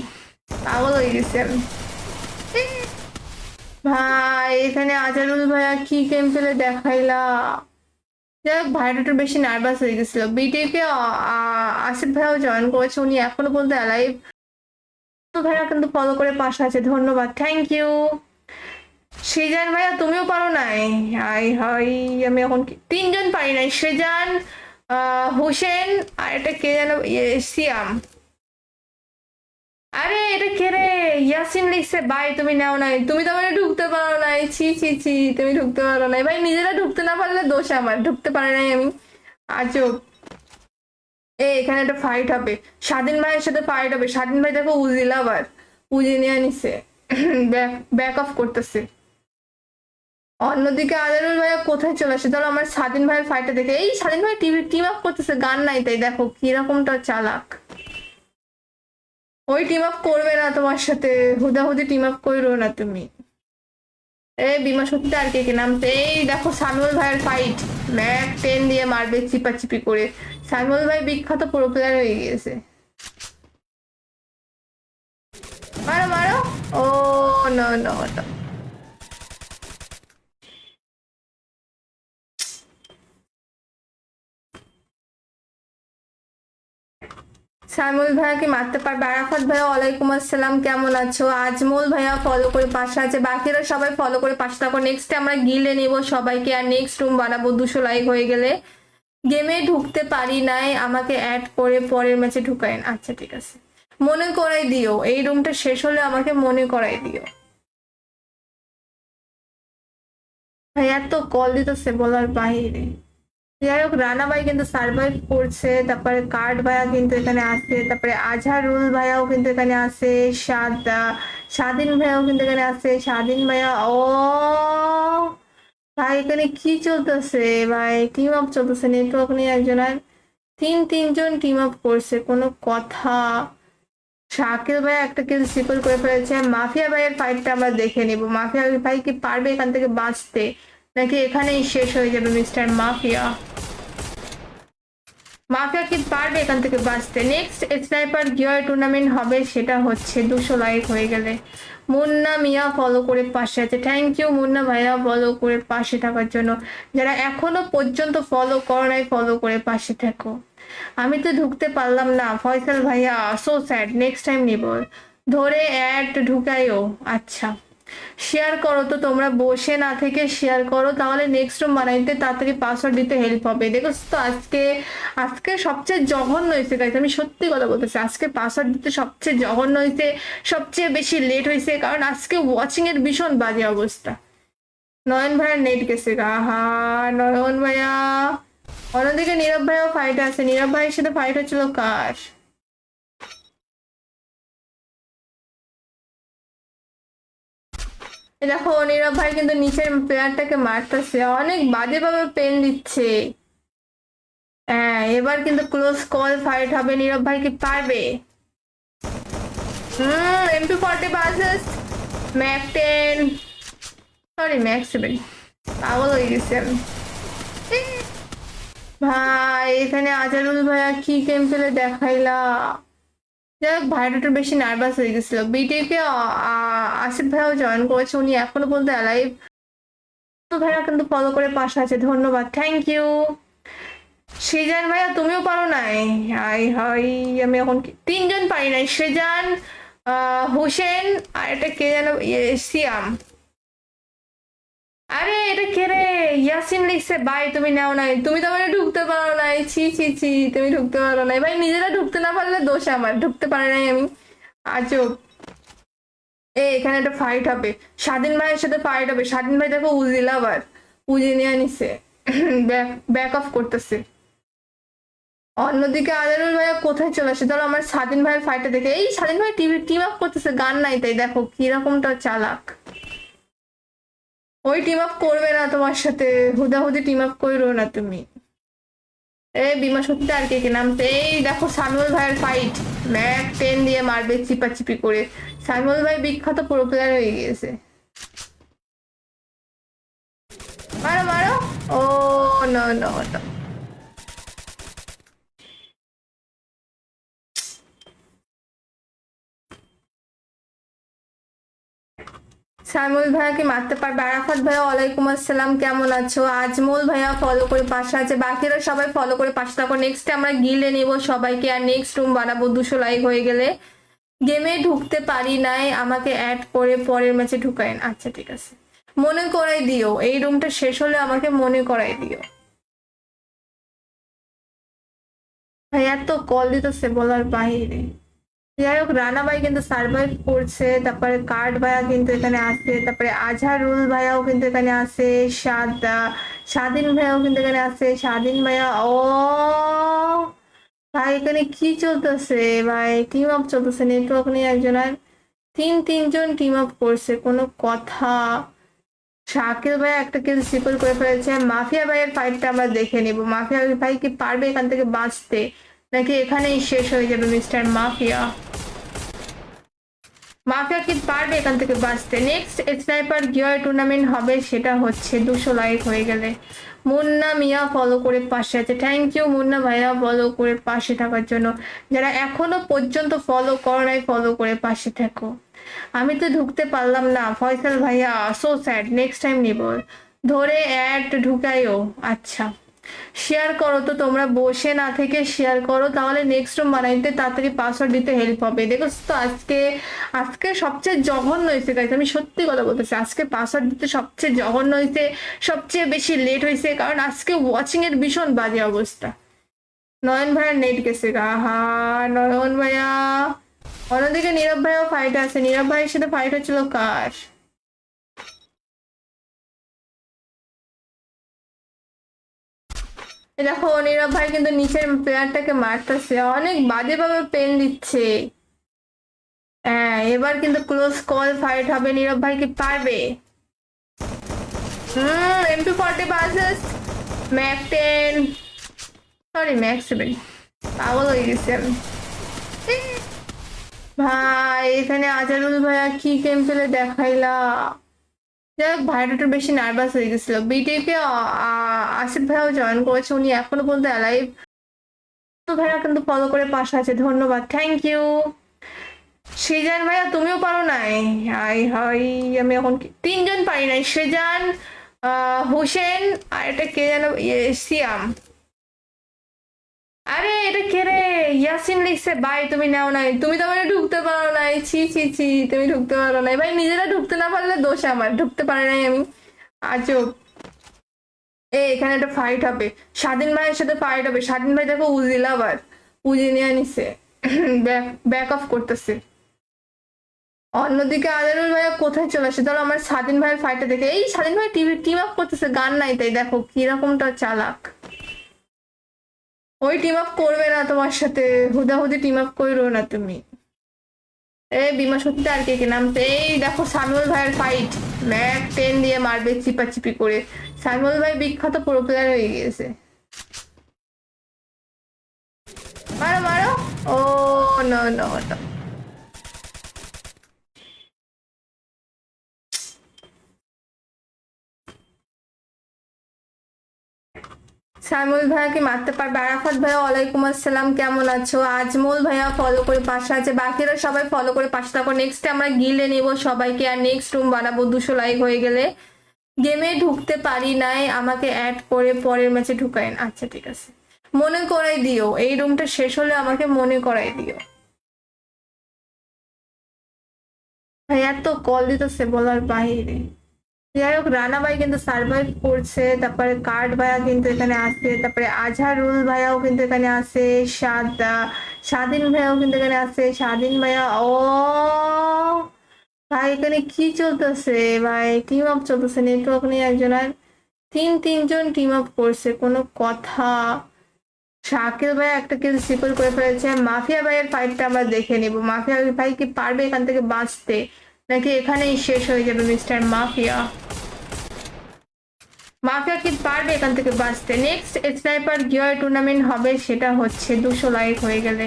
পাগল হয়ে গেছি আমি। ভাই এখানে আজারুল ভাইয়া কি গেম খেলে দেখাইলা। যাই হোক ভাইটা একটু বেশি নার্ভাস হয়ে গেছিল। বিটিকে আসিফ ভাইয়াও জয়েন করেছে, উনি এখনো বলতে অ্যালাইভ। তো ভাইয়া কিন্তু ফলো করে পাশে আছে, ধন্যবাদ, থ্যাংক ইউ। সৃজান ভাইয়া তুমিও পারো নাই? হাই হাই, আমি এখন তিনজন পারি নাই, সৃজান, হোসেন, আর এটা কে যেন, সিয়াম। আরে এটা কে রে? ইয়াসিন লিখছে ভাই তুমি নাও নাই, তুমি তো মানে ঢুকতে পারো নাই, ছি ছি ছি, তুমি ঢুকতে পারো নাই ভাই, নিজেরা ঢুকতে না পারলে দোষ আমার, ঢুকতে পারে নাই আমি, আজব। এখানে একটা ফাইট হবে, স্বাধীন ভাইয়ের সাথে ফাইট হবে। স্বাধীন ভাই দেখো উজি লাভার, উজি নিয়ে নিছে, ব্যাক অফ করতেছে। অন্যদিকে আজারুল ভাইয়া কোথায় চলে আসে? ধরো আমার স্বাধীন ভাইয়ের ফাইটটা দেখে, এই স্বাধীন ভাই টিম আপ করতেছে, গান নাই তাই, দেখো কিরকমটা চালাক। ওই টিম আপ করবে না তোমার সাথে, হুদাহুদি টিম আপ করো না তুমি। এই বিমা সত্যি আর কে কে নামছে, এই দেখো সামিউল ভাইয়ের ফাইট, ম্যাক 10 দিয়ে মারবে চিপাচিপি করে। সামিউল ভাই বিখ্যাত প্রো প্লেয়ার হয়ে গিয়েছে। মারো মারো, ও নো নো নো। সাইমুল ভাইয়া কি মারতে পারবে? আরাফাত ভাইয়া ওয়ালাইকুম আসসালাম, কেমন আছো? আজমল ভাইয়া ফলো করে পাশে আছে, বাকিরা সবাই ফলো করে পাশে থাকো। নেক্সট আমরা গিলে নেব সবাইকে, আর নেক্সট রুম বানাবো 200 লাইক হয়ে গেলে। গেমে ঢুকতে পারি নাই, আমাকে অ্যাড করে পরের ম্যাচে ঢুকাইন। আচ্ছা ঠিক আছে, মনে করাই দিও, এই রুমটা শেষ হলে আমাকে মনে করাই দিও। ভাই এত কল দিতেছে বলার বাহিরে। যাই হোক, রানা ভাই কিন্তু সার্ভাইভ করছে, তারপরে কার্ড ভাইয়া কিন্তু এখানে আছে, তারপরে আজহারুল ভাইয়াও কিন্তু এখানে আছে, স্বাধীন ভাইয়াও কিন্তু এখানে আছে, স্বাধীন ভাইয়া। ও ভাই এখানে কি চলতেছে ভাই? টিম আপ চলতেছে, নেটওয়ার্ক নিয়ে একজনের তিনজন টিম আপ করছে, কোনো কথা। শাকিল ভাই একটা কিল সিকল করে ফেলেছে। মাফিয়া ভাইয়ের ফাইটটা আমরা দেখে নিব, মাফিয়া ভাই কি পারবে এখান থেকে বাঁচতে, নাকি এখানেই শেষ হয়ে যাবে মিস্টার মাফিয়া? মাফিয়া কি পারবে এখান থেকে বাঁচতে? নেক্সট স্নাইপার গিয়ার টুর্নামেন্ট হবে, সেটা হচ্ছে 200 লাইক হয়ে গেলে। মুন্না মিয়া ফলো করে পাশে আছে, থ্যাংক ইউ মুন্না ভাইয়া ফলো করে পাশে থাকার জন্য। যারা এখনো পর্যন্ত ফলো করো নাই, ফলো করে পাশে থাকো। আমি তো ঢুকতে পারলাম না ফয়সাল ভাইয়া, সো স্যাড, নেক্সট টাইম নিব। ধরে অ্যাড ঢুকাইও। আচ্ছা শেয়ার করো তো তোমরা, বসে না থেকে শেয়ার করো, তাহলে নেক্সট রুম বানাইতে তাড়াতাড়ি পাসওয়ার্ড দিতে হেল্প হবে। দেখো তো আজকে আজকে সবচেয়ে জঘন্য হয়েছে গাইস, আমি সত্যি কথা বলতেছি, আজকে পাসওয়ার্ড দিতে সবচেয়ে জঘন্য হয়েছে, সবচেয়ে বেশি লেট হয়েছে, কারণ আজকে ওয়াচিং এর ভীষণ বাজে অবস্থা। নয়ন ভাইয়ার নেট গেছে গা, হা নয়ন ভাইয়া। অন্যদিকে নীরব ভাইয়াও ফাইট আছে, নীরব ভাইয়ের সাথে ফাইট হচ্ছিল কার? দেখো নীরব ভাই কিন্তু নিচের প্লেয়ারটাকে মারতেছে, অনেক বাজে ভাবে পেন দিচ্ছে। হ্যাঁ, এবার কিন্তু ক্লোজ কল ফাইট হবে, নীরব ভাই কি পারবে? MP40 বাজেস ম্যাক 10, সরি ম্যাক 7, পাগল হয়ে গেছি আমি। ভাই এখানে আজারুল ভাইয়া কি গেম পেলে দেখাইলা। যাই হোক, ভাইটা একটু বেশি নার্ভাস হয়ে গেছিল। বিটিকে আসিফ ভাইয়াও জয়েন করেছে, উনি এখনো পর্যন্ত অ্যালাইভ। তো ভাইয়া কিন্তু ফলো করে পাশে আছে, ধন্যবাদ, থ্যাংক ইউ। সৃজন ভাইয়া তুমিও পারো নাই? হাই হাই, আমি এখন তিনজন পারি নাই, সৃজন, হোসেন, আর এটা কে যেন, সিয়াম। আরে এটা কে রে? ইয়াসিন লিখছে ভাই তুমি নাও নাই, তুমি তো মানে ঢুকতে পারো নাই, ছি ছি ছি, তুমি ঢুকতে পারো নাই ভাই, নিজেরা ঢুকতে না পারলে দোষ আমার, ঢুকতে পারে নাই আমি, আজব। এখানে একটা ফাইট হবে, স্বাধীন ভাইয়ের সাথে ফাইট হবে। স্বাধীন ভাই দেখো উজি লাভার, উজি নিয়ে নিছে, ব্যাক অফ করতেছে। অন্যদিকে আজারুল ভাইয়া কোথায় চলে আসে? ধরো আমার স্বাধীন ভাইয়ের ফাইটে দেখে, এই স্বাধীন ভাই টিম আপ করতেছে, গান নাই তাই, দেখো কিরকমটা চালাক। ওই টিম আপ করবে না তোমার সাথে, হুদাহুদি টিম আপ করো না তুমি। এই বিমা সত্যি আর কে কে নামতে, এই দেখো সামিউল ভাইয়ের ফাইট, ম্যাক 10 দিয়ে মারবে চিপাচিপি করে। সামিউল ভাই বিখ্যাত প্রো প্লেয়ার হয়ে গিয়েছে। মারো মারো, ও নো নো নো। সাইমুল ভাইয়াকে মারতে পারবে? আরাফাত ভাইয়া ওয়ালাইকুম আসসালাম, কেমন আছো? আজমল ভাইয়া ফলো করে পাশে আছে, বাকিরা সবাই ফলো করে পাশে থাকো। নেক্সট আমরা গিলে নেবো সবাইকে, আর নেক্সট রুম বানাবো 200 লাইক হয়ে গেলে। গেমে ঢুকতে পারি নাই, আমাকে অ্যাড করে পরের ম্যাচে ঢুকাইন। আচ্ছা ঠিক আছে, মনে করাই দিও, এই রুমটা শেষ হলে আমাকে মনে করাই দিও। ভাইয়া তো কল দিতেছে বলার বাইরে। যাই হোক, রানা ভাই কিন্তু সার্ভাইভ করছে, তারপরে কার্ড ভাইয়া কিন্তু এখানে আছে, তারপরে আজহারুল ভাইয়াও কিন্তু এখানে আছে, স্বাধীন ভাইয়াও কিন্তু এখানে আছে, স্বাধীন ভাইয়া। ও ভাই এখানে কি চলতেছে ভাই? টিম আপ চলতেছে, নেটওয়ার্ক নেই একজনের, তিনজন টিম আপ করছে, কোনো কথা। শাকিল ভাই একটা কিল সিপল করে ফেলেছে। মাফিয়া ভাইয়ের ফাইটটা আমরা দেখে নিব, মাফিয়া ভাই কি পারবে এখান থেকে বাঁচতে, নাকি এখানেই শেষ হয়ে যাবে মিস্টার মাফিয়া? মাফিয়া কি পারবে এখান থেকে বাঁচতে? নেক্সট স্নাইপার গিয়ার টুর্নামেন্ট হবে, সেটা হচ্ছে 200 লাইক হয়ে গেলে। মুন্না মিয়া ফলো করে পাশে আছে, থ্যাংক ইউ মুন্না ভাইয়া ফলো করে পাশে থাকার জন্য। যারা এখনো পর্যন্ত ফলো করো নাই, ফলো করে পাশে থাকো। আমি তো ঢুকতে পারলাম না ফয়সাল ভাইয়া, সো স্যাড, নেক্সট টাইম নিব, ধরে অ্যাড ঢুকাইও। আচ্ছা, শেয়ার করো তো তোমরা, বসে না থেকে শেয়ার করো, তাহলে নেক্সট রুম বানাইতে তাড়াতাড়ি পাসওয়ার্ড দিতে হেল্প হবে। দেখো তো আজকে আজকে সবচেয়ে জঘন্য হয়েছে গাইস, আমি সত্যি কথা বলতেছি, আজকে পাসওয়ার্ড দিতে সবচেয়ে জঘন্য হয়েছে, সবচেয়ে বেশি লেট হয়েছে, কারণ আজকে ওয়াচিং এর ভীষণ বাজে অবস্থা। নয়ন ভাইয়ার নেট গেছে গা, হা নয়ন ভাইয়া। অন্যদিকে নীরব ভাইয়াও ফাইট আছে, নীরব ভাইয়ের সাথে ফাইট হচ্ছিল কার? দেখো নীরব ভাই কিন্তু নিচের প্লেয়ারটাকে মারতেছে, অনেক বাজে ভাবে পেন দিচ্ছে। হ্যাঁ, এবার কিন্তু ক্লোজ কল ফাইট হবে, নীরব ভাই কি পারবে? MP40 বাজেস ম্যাক 10, সরি ম্যাক 7, পাগল হয়ে গেছি আমি। ভাই এখানে আজারুল ভাইয়া কি গেম পেলে দেখাইলা। যাই হোক, ভাইটা একটু বেশি নার্ভাস হয়ে গেছিল। বিটিকে আসিফ ভাইয়াও জয়েন করেছে, উনি এখনো পর্যন্ত অ্যালাইভ। তো ভাইয়া কিন্তু ফলো করে পাশে আছে, ধন্যবাদ, থ্যাংক ইউ। সৃজন ভাইয়া তুমিও পারো নাই? হাই হাই, আমি এখন তিনজন পারি নাই, সৃজন, হোসেন, আর এটা কে যেন, সিয়াম। আরে এটা কে রে? ইয়াসিন লিখছে ভাই তুমি নাও নাই, তুমি তো মানে ঢুকতে পারো নাই, ছি ছি ছি, তুমি ঢুকতে পারো নাই ভাই, নিজেরা ঢুকতে না পারলে দোষ আমার, ঢুকতে পারে নাই আমি। আজব। এখানে একটা ফাইট হবে, স্বাধীন ভাইয়ের সাথে ফাইট হবে। স্বাধীন ভাই দেখো উজি লাভার, উজি নিয়ে নিছে, ব্যাক অফ করতেছে। অন্যদিকে আজানুল ভাইয়া কোথায় চলে আসে? তাহলে আমার স্বাধীন ভাইয়ের ফাইটটা দেখে, এই স্বাধীন ভাই টিভি টিম আপ করতেছে, গান নাই তাই দেখো কিরকমটা চালাক। ওই টিম আপ করবে না তোমার সাথে, হুদাহুদি টিম আপ করো না তুমি। এই বিমা সত্যি আর কে কে নামছে, এই দেখো সামিউল ভাইয়ের ফাইট, ম্যাক 10 দিয়ে মারবে চিপাচিপি করে। সামিউল ভাই বিখ্যাত প্রো প্লেয়ার হয়ে গিয়েছে। মারো মারো। ও নো নো নো। সাইমুল ভাইয়া কি মারতে পারবে? আরাফাত ভাইয়া ওয়ালাইকুম আসসালাম, কেমন আছো? আজমল ভাইয়া ফলো করে পাশে আছে, বাকিরা সবাই ফলো করে পাশে থাকো। নেক্সট আমরা গিলে নেব সবাইকে, আর নেক্সট রুম বানাবো 200 লাইক হয়ে গেলে। গেমে ঢুকতে পারি নাই, আমাকে অ্যাড করে পরের ম্যাচে ঢুকাইন। আচ্ছা ঠিক আছে, মনে করাই দিও, এই রুমটা শেষ হলে আমাকে মনে করাই দিও। ভাই এত কল দিতেছে বলার বাহিরে। যাই হোক, রানা ভাই কিন্তু সার্ভাইভ করছে, তারপরে কার্ড ভাইয়া কিন্তু এখানে আছে, তারপরে আজহারুল ভাইয়াও কিন্তু এখানে আছে, স্বাধীন ভাইয়াও কিন্তু এখানে আছে। স্বাধীন ভাইয়া, ও ভাই এখানে কি চলতেছে ভাই? টিম আপ চলতেছে, নেটওয়ার্ক নিয়ে একজনের তিনজন টিম আপ করছে, কোনো কথা? শাকিল ভাই একটা কিল সিকল করে ফেলেছে। মাফিয়া ভাইয়ের ফাইটটা আমরা দেখে নিব, মাফিয়া ভাই কি পারবে এখান থেকে বাঁচতে, নাকি এখানেই শেষ হয়ে যাবে মিস্টার মাফিয়া? মাফিয়া কি পারবে এখান থেকে বাঁচতে? নেক্সট স্নাইপার গিয়ার টুর্নামেন্ট হবে, সেটা হচ্ছে 200 লাইক হয়ে গেলে।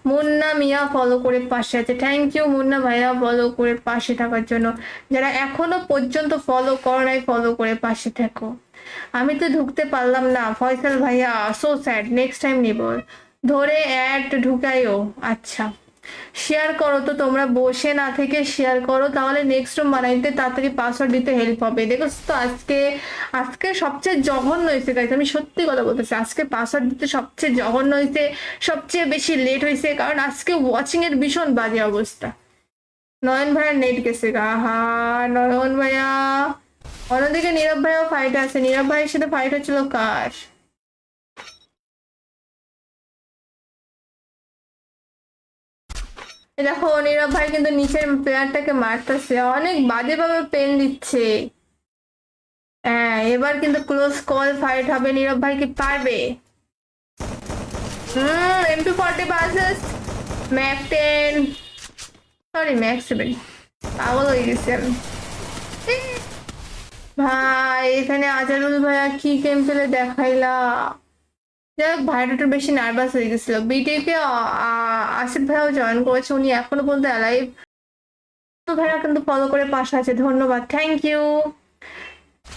মুন্না মিয়া ফলো করে পাশে আছে, থ্যাংক ইউ মুন্না ভাইয়া ফলো করে পাশে থাকার জন্য। যারা এখনো পর্যন্ত ফলো করো নাই, ফলো করে পাশে থাকো। আমি তো ঢুকতে পারলাম না ফয়সাল ভাইয়া, সো স্যাড, নেক্সট টাইম নিব ধরে অ্যাড ঢুকাইও। আচ্ছা শেয়ার করো তো, তোমরা বসে না থেকে শেয়ার করো, তাহলে নেক্সট রুম বানাইতে তাড়াতাড়ি পাসওয়ার্ড দিতে হেল্প হবে। দেখো তো আজকে আজকে সবচেয়ে জঘন্য হয়েছে গাইস, আমি সত্যি কথা বলতেছি, আজকে পাসওয়ার্ড দিতে সবচেয়ে জঘন্য হয়েছে, সবচেয়ে বেশি লেট হয়েছে, কারণ আজকে ওয়াচিং এর ভীষণ বাজে অবস্থা। নয়ন ভাইয়ার নেট গেছে গা, হা নয়ন ভাইয়া। অন্যদিকে নীরব ভাইয়াও ফাইট আছে, নীরব ভাইয়ের সাথে ফাইট হচ্ছিল কার? দেখো নীরব ভাই কিন্তু নিচের প্লেয়ারটাকে মারতেছে, অনেক বাজে ভাবে পেন দিচ্ছে। হ্যাঁ এবার কিন্তু ক্লোজ কল ফাইট হবে, নীরব ভাই কি পারবে? MP40 versus Mac 10, sorry Mac 7, পাগল হয়ে গেছি আমি। ভাই এখানে আজারুল ভাইয়া কি গেম পেলে দেখাইলা। যাই হোক ভাইটা একটু বেশি নার্ভাস হয়ে গেছিল। বিটিকে আসিফ ভাইয়াও জয়েন করেছে, উনি এখনো বলতে অ্যালাইভ। তো ভাইয়া কিন্তু ফলো করে পাশে আছে, ধন্যবাদ, থ্যাংক ইউ।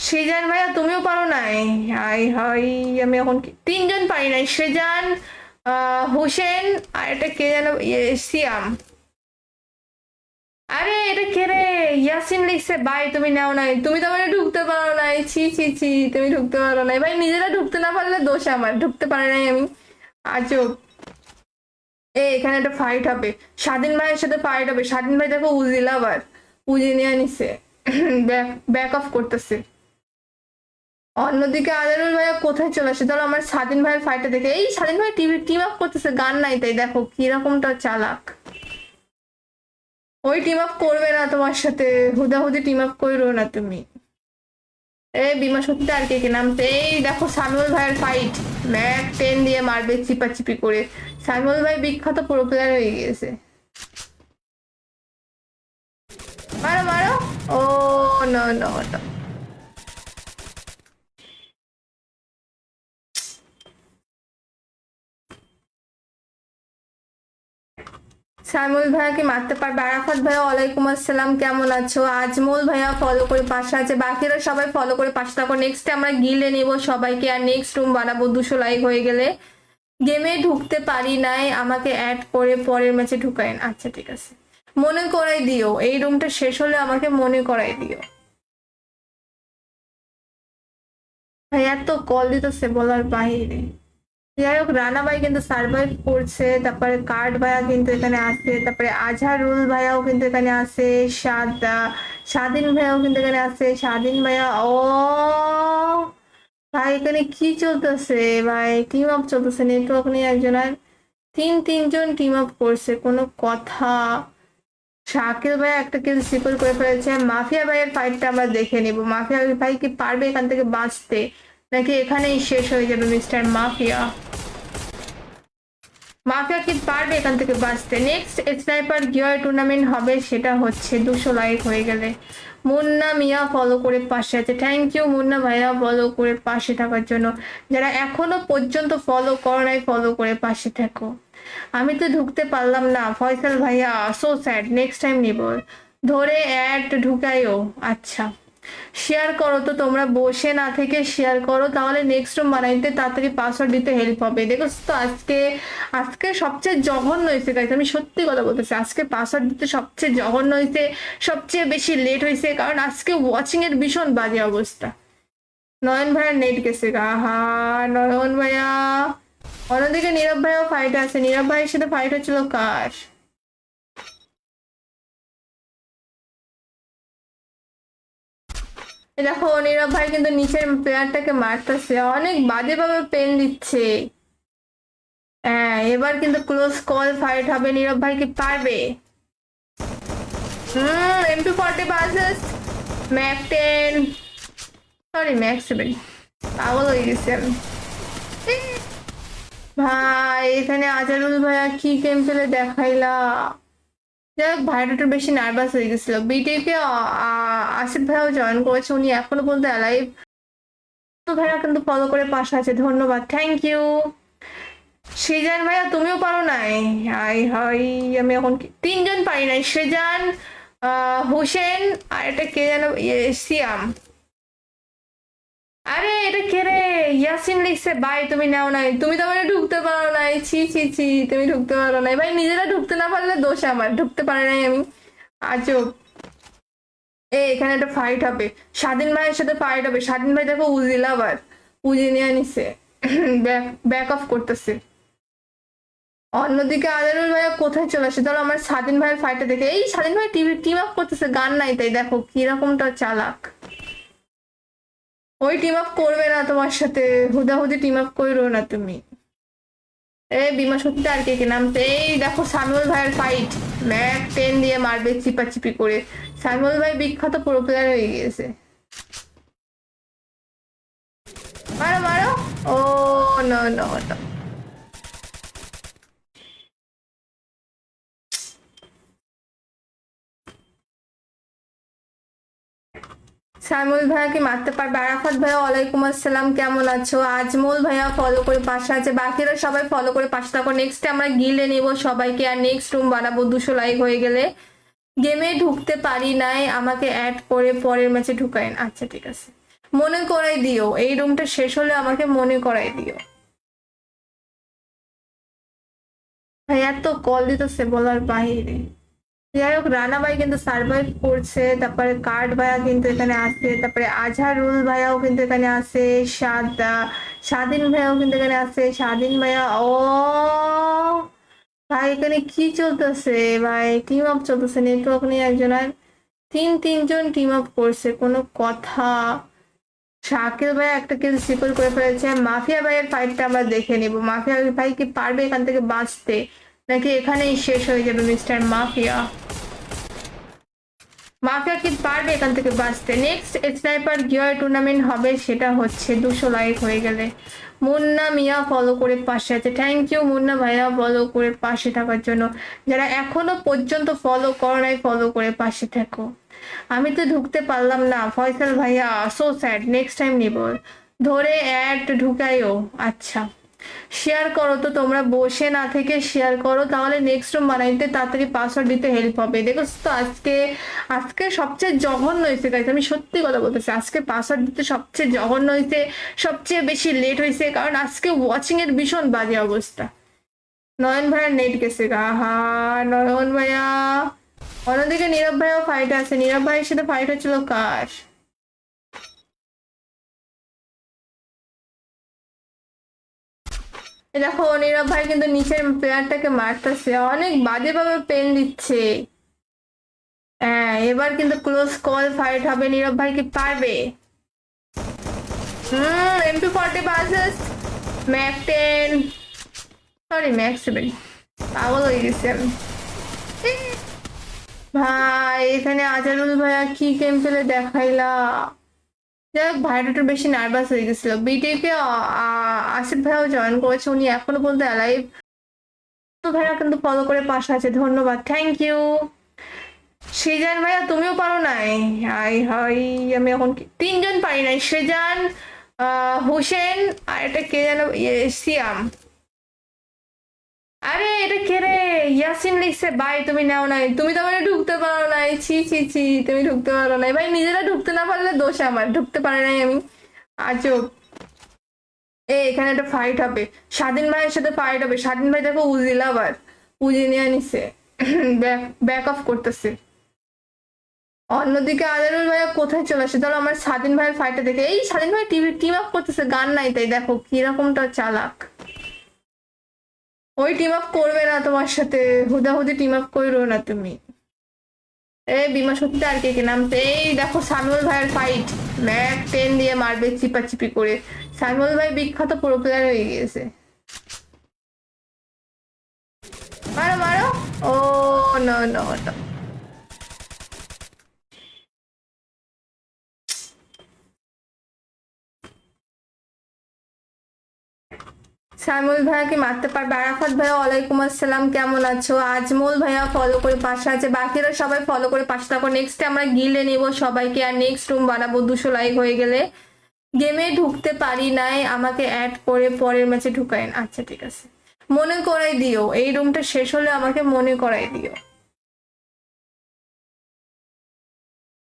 সেজান ভাইয়া তুমিও পারো নাই? হাই হাই, আমি এখন তিনজন পারি নাই, সেজান, হোসেন, আর এটা কে যেন, সিয়াম। আরে এটা কে রে? ইয়াসিন লিখছে ভাই তুমি নাও নাই, তুমি তো মানে ঢুকতে পারো নাই, ছি ছি ছি, তুমি ঢুকতে পারো নাই ভাই, নিজেরা ঢুকতে না পারলে দোষ আমার, ঢুকতে পারে নাই আমি। আজব। এখানে একটা ফাইট হবে, স্বাধীন ভাইয়ের সাথে ফাইট হবে। স্বাধীন ভাই দেখো উজি লাভার, উজি নিয়ে নিছে, ব্যাক অফ করতেছে। অন্যদিকে আজানুল ভাইয়া কোথায় চলে আসে? তাহলে আমার স্বাধীন ভাইয়ের ফাইটটা দেখে, এই স্বাধীন ভাই টিভি টিম আপ করতেছে, গান নাই তাই দেখো কিরকমটা চালাক। ওই টিম আপ করবে না তোমার সাথে, হুদাহুদি টিম আপ করো না তুমি। বিমা সত্যি আর কে কে নামছে, এই দেখো সামিউল ভাইয়ের ফাইট, ম্যাক 10 দিয়ে মারবে চিপাচিপি করে। সামিউল ভাই বিখ্যাত প্রো প্লেয়ার হয়ে গিয়েছে। মারো মারো। ও নো নো নো। সাইমুল ভাইয়া কি মারতে পারবে? আরাফাত ভাইয়া ওয়ালাইকুম আসসালাম, কেমন আছো? আজমল ভাইয়া ফলো করে পাশে আছে, বাকিরা সবাই ফলো করে পাশে থাকো। নেক্সট আমরা গিলে নেব সবাইকে, আর নেক্সট রুম বানাবো 200 লাইক হয়ে গেলে। গেমে ঢুকতে পারি নাই, আমাকে অ্যাড করে পরের ম্যাচে ঢুকাইন। আচ্ছা ঠিক আছে, মনে করাই দিও, এই রুমটা শেষ হলে আমাকে মনে করাই দিও। ভাই এত কল দিতেছে বলার বাহিরে। যাই হোক রানা ভাই কিন্তু সার্ভাইভ করছে, তারপরে কার্ড ভাইয়া কিন্তু এখানে আছে, তারপরে আজহারুল ভাইয়াও কিন্তু এখানে আছে, স্বাধীন ভাইয়াও কিন্তু এখানে আছে, স্বাধীন ভাইয়া। ও ভাই এখানে কি চলতেছে ভাই, টিম আপ চলতেছে নেটওয়ার্ক নিয়ে একজনের তিনজন টিম আপ করছে কোনো কথা। শাকিল ভাই একটা কিল সিকিউর করে ফেলেছে। মাফিয়া ভাইয়ের ফাইটটা আমরা দেখে নিব, মাফিয়া ভাই কি পারবে এখান থেকে বাঁচতে, নাকি এখানেই শেষ হয়ে যাবে মিস্টার মাফিয়া। মাফিয়া কি পারবে এখান থেকে বাঁচতে। নেক্সট স্নাইপার গিয়ার টুর্নামেন্ট হবে, সেটা হচ্ছে 200 লাইক হয়ে গেলে। মুন্না মিয়া ফলো করে পাশে আছে, থ্যাংক ইউ মুন্না ভাইয়া ফলো করে পাশে থাকার জন্য। যারা এখনো পর্যন্ত ফলো করো নাই ফলো করে পাশে থাকো। আমি তো ঢুকতে পারলাম না ফয়সাল ভাইয়া, সো স্যাড, নেক্সট টাইম নিব ধরে অ্যাড ঢুকাইও। আচ্ছা শেয়ার করো তো, তোমরা বসে না থেকে শেয়ার করো, তাহলে নেক্সট রুম বানাইতে তাড়াতাড়ি পাসওয়ার্ড দিতে হেল্প হবে। দেখো তো আজকে আজকে সবচেয়ে জঘন্য হয়েছে গাইস, আমি সত্যি কথা বলতেছি, আজকে পাসওয়ার্ড দিতে সবচেয়ে জঘন্য হয়েছে, সবচেয়ে বেশি লেট হয়েছে, কারণ আজকে ওয়াচিং এর ভীষণ বাজে অবস্থা। নয়ন ভাইয়ার নেট গেছে গা, হা নয়ন ভাইয়া। অন্যদিকে নীরব ভাইয়াও ফাইট আছে, নীরব ভাইয়ের সাথে ফাইট হচ্ছিল কার, দেখো নীরব ভাই কিন্তু নিচের প্লেয়ারটাকে মারতেছে, অনেক বাজে ভাবে পেন দিচ্ছে। হ্যাঁ এবার কিন্তু ক্লোজ কল ফাইট হবে, নীরব ভাই কি পারবে। MP40 বাজেস ম্যাক 10, সরি ম্যাক 7, পাগল হয়ে গেছি আমি। ভাই এখানে আজারুল ভাইয়া কি গেম পেলে দেখাইলা। যাই হোক ভাইটা একটু বেশি নার্ভাস হয়ে গেছিল। বিটিকে আসিফ ভাইয়াও জয়েন করেছে, উনি এখনো পর্যন্ত অ্যালাইভ। ভাইয়া কিন্তু ফলো করে পাশে আছে, ধন্যবাদ, থ্যাংক ইউ। সৃজন ভাইয়া তুমিও পারো নাই, হাই হাই আমি এখন তিনজন পারি নাই, সৃজন, হোসেন, আর এটা কে যেন, সিয়াম। আরে এটা কে রে, ইয়াসিন লিখছে ভাই তুমি নাও নাই, তুমি তো মানে ঢুকতে পারো নাই, ছি ছি ছি, তুমি ঢুকতে পারো নাই ভাই, নিজেরা ঢুকতে না পারলে দোষ আমার, ঢুকতে পারে নাই আমি, আজব। এখানে একটা ফাইট হবে, স্বাধীন ভাইয়ের সাথে ফাইট হবে। স্বাধীন ভাই দেখো উজি লাভার, উজি নিয়ে নিছে, ব্যাক অফ করতেছে। অন্যদিকে আজারুল ভাইয়া কোথায় চলে আসে, ধরো আমার স্বাধীন ভাইয়ের ফাইটটা দেখে, এই স্বাধীন ভাই টিম আপ করতেছে, গান নাই তাই দেখো কিরকমটা চালাক। ওই টিম আপ করবে না তোমার সাথে, হুদাহুদি টিম আপ করো না তুমি। এই বিমা সত্যি আর কে নামতে, এই দেখো সামিউল ভাইয়ের ফাইট, ম্যাক 10 দিয়ে মারবে চিপাচিপি করে। সামিউল ভাই বিখ্যাত প্রো প্লেয়ার হয়ে গিয়েছে। মারো মারো, ও নো নো নো। সাইমুল ভাইয়া কি মারতে পারবে। আরাফাত ভাইয়া ওয়ালাইকুম আসসালাম, কেমন আছো। আজমল ভাইয়া ফলো করে পাশে আছে, বাকিরা সবাই ফলো করে পাশে থাকো। নেক্সট আমরা গিলে নেবো সবাইকে, আর নেক্সট রুম বানাবো 200 লাইক হয়ে গেলে। গেমে ঢুকতে পারি নাই, আমাকে অ্যাড করে পরের ম্যাচে ঢুকাইন। আচ্ছা ঠিক আছে, মনে করাই দিও, এই রুমটা শেষ হলে আমাকে মনে করাই দিও। ভাই এত কল দিতেছে বলার বাইরে। যাই হোক রানা ভাই কিন্তু সার্ভাইভ করছে, তারপরে কার্ড ভাইয়া কিন্তু এখানে আছে, তারপরে আজহারুল ভাইয়াও কিন্তু এখানে আছে, স্বাধীন ভাইয়াও কিন্তু এখানে আছে, স্বাধীন ভাইয়া। ও ভাই এখানে কি চলতেছে ভাই, টিম আপ চলতেছে নেটওয়ার্ক নিয়ে একজনের তিনজন টিম আপ করছে কোনো কথা। শাকিল ভাই একটা কিল সিকিউর করে ফেলেছে। মাফিয়া ভাইয়ের ফাইটটা আমরা দেখে নিব, মাফিয়া ভাই কি পারবে এখান থেকে বাঁচতে, নাকি এখানেই শেষ হয়ে যাবে মিস্টার মাফিয়া। মাফিয়া কি পারবে এখান থেকে বাঁচতে। নেক্সট স্নাইপার গিয়ার টুর্নামেন্ট হবে, সেটা হচ্ছে 200 লাইক হয়ে গেলে। মুন্না মিয়া ফলো করে পাশে আছে, থ্যাংক ইউ মুন্না ভাইয়া ফলো করে পাশে থাকার জন্য। যারা এখনো পর্যন্ত ফলো করো নাই ফলো করে পাশে থাকো। আমি তো ঢুকতে পারলাম না ফয়সাল ভাইয়া, সো স্যাড, নেক্সট টাইম নিব ধরে অ্যাড ঢুকাইও। আচ্ছা শেয়ার করো তো, তোমরা বসে না থেকে শেয়ার করো, তাহলে নেক্সট রুম বানাইতে তাড়াতাড়ি পাসওয়ার্ড দিতে হেল্প হবে। দেখো তো আজকে সবচেয়ে জঘন্য হয়েছে গাইস, আমি সত্যি কথা বলতেছি, আজকে পাসওয়ার্ড দিতে সবচেয়ে জঘন্য হয়েছে, সবচেয়ে বেশি লেট হয়েছে, কারণ আজকে ওয়াচিং এর ভীষণ বাজে অবস্থা। নয়ন ভাইয়ার নেট গেছে গা, হা নয়ন ভাইয়া। অন্যদিকে নীরব ভাইয়াও ফাইট আছে, নীরব ভাইয়ের সাথে ফাইট হচ্ছিল কার, এই দেখো নীরব ভাই কিন্তু নিচের প্লেয়ারটাকে মারতেছে, অনেক বাজে ভাবে পেন দিচ্ছে। হ্যাঁ এবার কিন্তু ক্লোজ কল ফাইট হবে, নীরব ভাই কি পারবে? MP40 versus Mac 10, sorry Mac 7, পাগল হয়ে গেছি আমি। ভাই এখানে আজারুল ভাইয়া কি গেম খেলে দেখাইলা। যাই হোক ভাইটা একটু বেশি নার্ভাস হয়ে গেছিল। বিটিকে আসিফ ভাইয়াও জয়েন করেছে, উনি এখনো পর্যন্ত অ্যালাইভ। তো ভাইয়া কিন্তু ফলো করে পাশে আছে, ধন্যবাদ, থ্যাংক ইউ। সৃজন ভাইয়া তুমিও পারো নাই? হাই হাই, আমি এখন তিনজন পারি নাই, সৃজন, হোসেন, আর এটা কে যেন, সিয়াম। আরে এটা কে রে? ইয়াসিন লিখছে ভাই তুমি নাও নাই, তুমি তো মানে ঢুকতে পারো নাই, ছি ছি ছি, তুমি ঢুকতে পারো নাই ভাই, নিজেরা ঢুকতে না পারলে দোষ আমার, ঢুকতে পারে নাই আমি, আজব। এখানে একটা ফাইট হবে, স্বাধীন ভাইয়ের সাথে ফাইট হবে। স্বাধীন ভাই দেখো উজি লাভার, উজি নিয়ে নিছে, ব্যাক অফ করতেছে। অন্যদিকে আজানুল ভাইয়া কোথায় চলে আসে? তাহলে আমার স্বাধীন ভাইয়ের ফাইটটা দেখে, এই স্বাধীন ভাই টিম আপ করতেছে, গান নাই তাই দেখো কিরকমটা চালাক। ওই টিম আপ করবে না তোমার সাথে, হুদাহুদি টিম আপ করো না তুমি। এই বিমা সত্যি আর কে নামতে, এই দেখো সামিউল ভাইয়ের ফাইট, ম্যাক 10 দিয়ে মারবে চিপাচিপি করে। সামিউল ভাই বিখ্যাত প্রো প্লেয়ার হয়ে গিয়েছে। মারো মারো, ও নো নো নো। সাইমুল ভাইয়া কি মারতে পারবে? আরাফাত ভাইয়া ওয়ালাইকুম আসসালাম, কেমন আছো? আজমল ভাইয়া ফলো করে পাশে আছে, বাকিরা সবাই ফলো করে পাশে থাকো। নেক্সট আমরা গিলে নেব সবাইকে, আর নেক্সট রুম বানাবো 200 লাইক হয়ে গেলে। গেমে ঢুকতে পারি নাই, আমাকে অ্যাড করে পরের ম্যাচে ঢুকাইন। আচ্ছা ঠিক আছে, মনে করাই দিও, এই রুমটা শেষ হলে আমাকে মনে করাই দিও।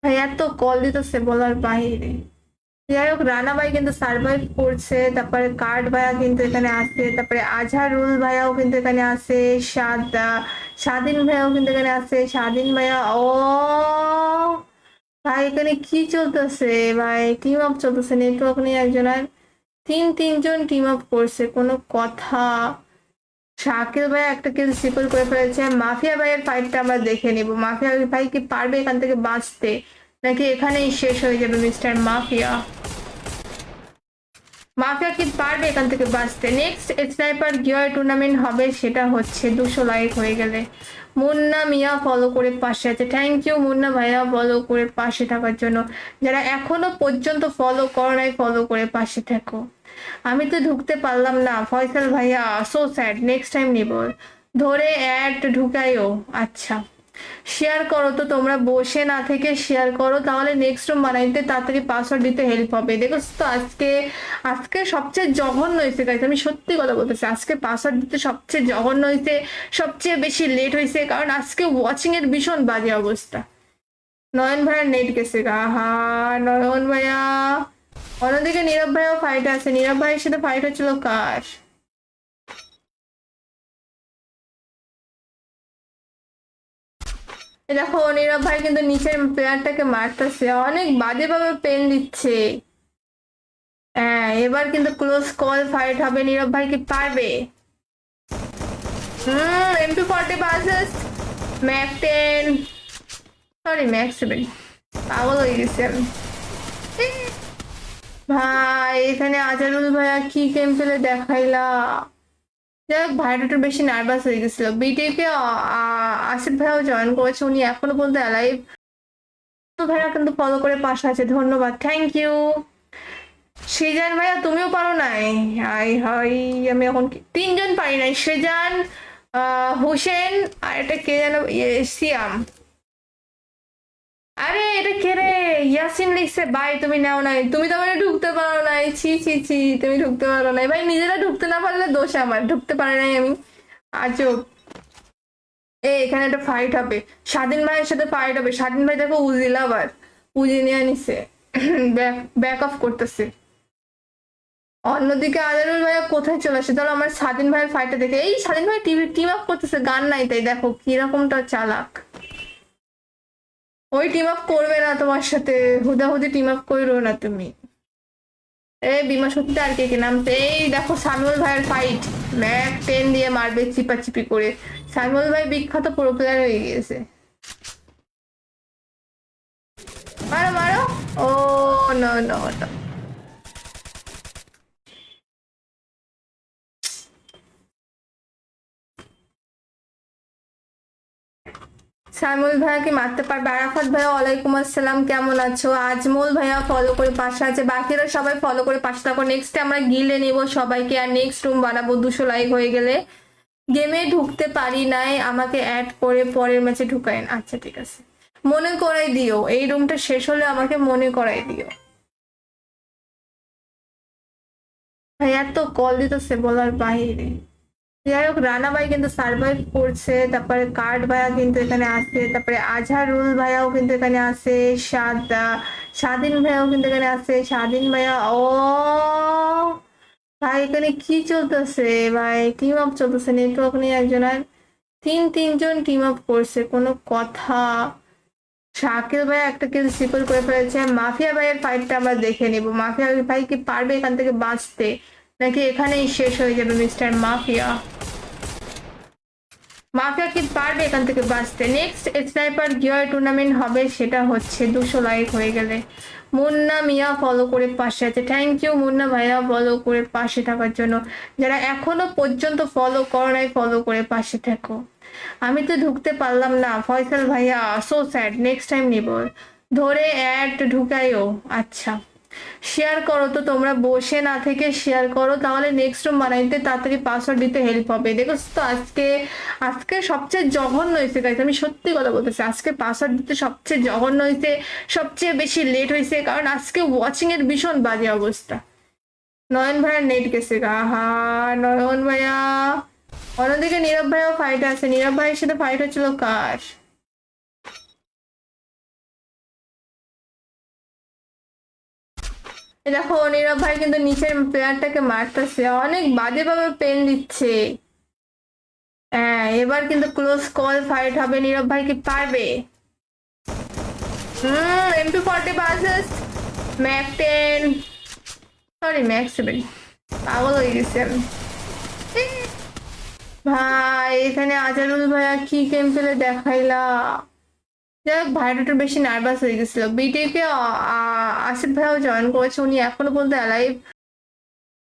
ভাই এত কল দিতেছে বলার বাইরে। যাই হোক রানা ভাই কিন্তু সার্ভাইভ করছে, তারপরে কার্ড ভাইয়া কিন্তু এখানে আছে, তারপরে আজহারুল ভাইয়াও কিন্তু এখানে আছে, স্বাধীন ভাইয়াও কিন্তু এখানে আছে। স্বাধীন ভাইয়া, ও ভাই এখানে কি চলতেছে ভাই? টিম আপ চলতেছে, নেটওয়ার্ক নেই একজনের, তিনজন টিম আপ করছে, কোনো কথা। শাকিল ভাই একটা কিল সিপল করে ফেলেছে। মাফিয়া ভাইয়ের ফাইটটা আমরা দেখে নিব, মাফিয়া ভাই কি পারবে এখান থেকে বাঁচতে, নাকি এখানেই শেষ হয়ে যাবে মিস্টার মাফিয়া? মাফিয়া কি পারবে এখান থেকে বাঁচতে? নেক্সট স্নাইপার গিয়ার টুর্নামেন্ট হবে, সেটা হচ্ছে 200 লাইক হয়ে গেলে। মুন্না মিয়া ফলো করে পাশে আছে, থ্যাংক ইউ মুন্না ভাইয়া ফলো করে পাশে থাকার জন্য। যারা এখনো পর্যন্ত ফলো করো নাই ফলো করে পাশে থাকো। আমি তো ঢুকতে পারলাম না ফয়সাল ভাইয়া, সো স্যাড, নেক্সট টাইম নিব ধরে অ্যাড ঢুকাইও। আচ্ছা শেয়ার করো তো, তোমরা বসে না থেকে শেয়ার করো, তাহলে নেক্সট রুম বানাইতে তাড়াতাড়ি পাসওয়ার্ড দিতে হেল্প হবে। দেখো তো আজকে আজকে সবচেয়ে জঘন্য হয়েছে গাইস, আমি সত্যি কথা বলতেছি, আজকে পাসওয়ার্ড দিতে সবচেয়ে জঘন্য হয়েছে, সবচেয়ে বেশি লেট হয়েছে, কারণ আজকে ওয়াচিং এর ভীষণ বাজে অবস্থা। নয়ন ভাইয়ার নেট গেছে গা, হা নয়ন ভাইয়া। অন্যদিকে নীরব ভাইয়াও ফাইট আছে, নীরব ভাইয়ের সাথে ফাইট হচ্ছিল কার? দেখো নীরব ভাই কিন্তু নিচের প্লেয়ারটাকে মারতেছে, অনেক বাজে ভাবে পেন দিচ্ছে। হ্যাঁ এবার কিন্তু ক্লোজ কল ফাইট হবে, নীরব ভাই কি পারবে? MP40 versus Mac 10, sorry Mac 7, পাগল হয়ে গেছি আমি। ভাই এখানে আজারুল ভাইয়া কি গেম খেলে দেখাইলা। যাই হোক ভাইটা একটু বেশি নার্ভাস হয়ে গেছিল। বিটিকে আসিফ ভাইয়াও জয়েন করেছে, উনি এখনো পর্যন্ত অ্যালাইভ। তো ভাইয়া কিন্তু ফলো করে পাশে আছে, ধন্যবাদ, থ্যাংক ইউ। সৃজন ভাইয়া তুমিও পারো নাই? হাই হাই, আমি এখন তিনজন পারি নাই, সৃজন, হোসেন, আর এটা কে যেন, সিয়াম। আরে এটা কে রে? ইয়াসিন লিখছে ভাই তুমি নাও নাই, তুমি তো মানে ঢুকতে পারো নাই, ছি ছি ছি, তুমি ঢুকতে পারো নাই ভাই, নিজেরা ঢুকতে না পারলে দোষ আমার, ঢুকতে পারে নাই আমি, আজব। এখানে একটা ফাইট হবে, স্বাধীন ভাইয়ের সাথে ফাইট হবে। স্বাধীন ভাই দেখো উজি লাভার, উজি নিয়ে নিছে, ব্যাক অফ করতেছে। অন্যদিকে আজানুল ভাইয়া কোথায় চলে আসে? তাহলে আমার স্বাধীন ভাইয়ের ফাইটটা দেখে, এই স্বাধীন ভাই টিম আপ করতেছে, গান নাই তাই দেখো কিরকমটা চালাক। ওই টিম আপ করবে না তোমার সাথে, হুদাহুদি টিম আপ করো না তুমি। এই বিমা সত্যি আর কে কে নামছে, এই দেখো সামিউল ভাইয়ের ফাইট, ম্যাক 10 দিয়ে মারবে চিপাচিপি করে। সামিউল ভাই বিখ্যাত প্রো প্লেয়ার হয়ে গিয়েছে। মারো মারো। ও নো নো নো। সাইমুল ভাইয়াকে মারতে পারবে। আরাফাত ভাইয়া ওয়ালাইকুম আসসালাম, কেমন আছো? আজমল ভাইয়া ফলো করে পাশে আছে, বাকিরা সবাই ফলো করে পাশে থাকো। নেক্সট আমরা গিলে নেব সবাইকে, আর নেক্সট রুম বানাবো 200 লাইক হয়ে গেলে। গেমে ঢুকতে পারি নাই, আমাকে অ্যাড করে পরের ম্যাচে ঢুকায়েন। আচ্ছা ঠিক আছে, মনে করাই দিও, এই রুমটা শেষ হলে আমাকে মনে করাই দিও। ভাইয়া তো কল দিতেছে বলার বাহিরে। যাই হোক, রানা ভাই কিন্তু সার্ভাইভ করছে, তারপরে কার্ড ভাইয়া কিন্তু এখানে আছে, তারপরে আজহারুল ভাইয়াও কিন্তু এখানে আছে, স্বাধীন ভাইয়াও কিন্তু এখানে আছে। স্বাধীন ভাইয়া, ও ভাই এখানে কি চলতেছে ভাই? টিম আপ চলতেছে, নেটওয়ার্ক নিয়ে একজনের তিনজন টিম আপ করছে, কোনো কথা? শাকিল ভাই একটা কিল সিকিউর করে ফেলেছে। মাফিয়া ভাইয়ের ফাইটটা আমরা দেখে নিব, মাফিয়া ভাই কি পারবে এখান থেকে বাঁচতে, নাকি এখানেই শেষ হয়ে যাবে মিস্টার মাফিয়া? মাফিয়া কি পারবে এখান থেকে বাঁচতে? নেক্সট স্নাইপার গিয়ার টুর্নামেন্ট হবে, সেটা হচ্ছে 200 লাইক হয়ে গেলে। মুন্না মিয়া ফলো করে পাশে আছে, থ্যাংক ইউ মুন্না ভাইয়া ফলো করে পাশে থাকার জন্য। যারা এখনো পর্যন্ত ফলো করো নাই, ফলো করে পাশে থাকো। আমি তো ঢুকতে পারলাম না ফয়সাল ভাইয়া, সো স্যাড, নেক্সট টাইম নিব ধরে অ্যাড ঢুকাইও। আচ্ছা শেয়ার করো তো, তোমরা বসে না থেকে শেয়ার করো, তাহলে নেক্সট রুম বানাইতে তাড়াতাড়ি পাসওয়ার্ড দিতে হেল্প হবে। দেখো তো আজকে আজকে সবচেয়ে জঘন্য হয়েছে গাইস, আমি সত্যি কথা বলতেছি, আজকে পাসওয়ার্ড দিতে সবচেয়ে জঘন্য হয়েছে, সবচেয়ে বেশি লেট হয়েছে, কারণ আজকে ওয়াচিং এর ভীষণ বাজে অবস্থা। নয়ন ভাইয়ার নেট গেছে গা, হা নয়ন ভাইয়া। অন্যদিকে নীরব ভাইয়াও ফাইট আছে, নীরব ভাইয়ের সাথে ফাইট হচ্ছিল কার? দেখো নীরব ভাই কিন্তু নিচের প্লেয়ারটাকে মারতেছে, অনেক বাজে ভাবে পেন দিচ্ছে। হ্যাঁ এবার কিন্তু ক্লোজ কল ফাইট হবে, নীরব ভাই কি পারবে? MP40 বাজেস ম্যাক 10, সরি ম্যাক 7, পাগল হয়ে গেছি আমি। ভাই এখানে আজারুল ভাইয়া কি গেম পেলে দেখাইলা। যাই হোক ভাইটা একটু বেশি নার্ভাস হয়ে গেছিল। বিটিকে আসিফ ভাইয়াও জয়েন করেছে, উনি এখনো পর্যন্ত অ্যালাইভ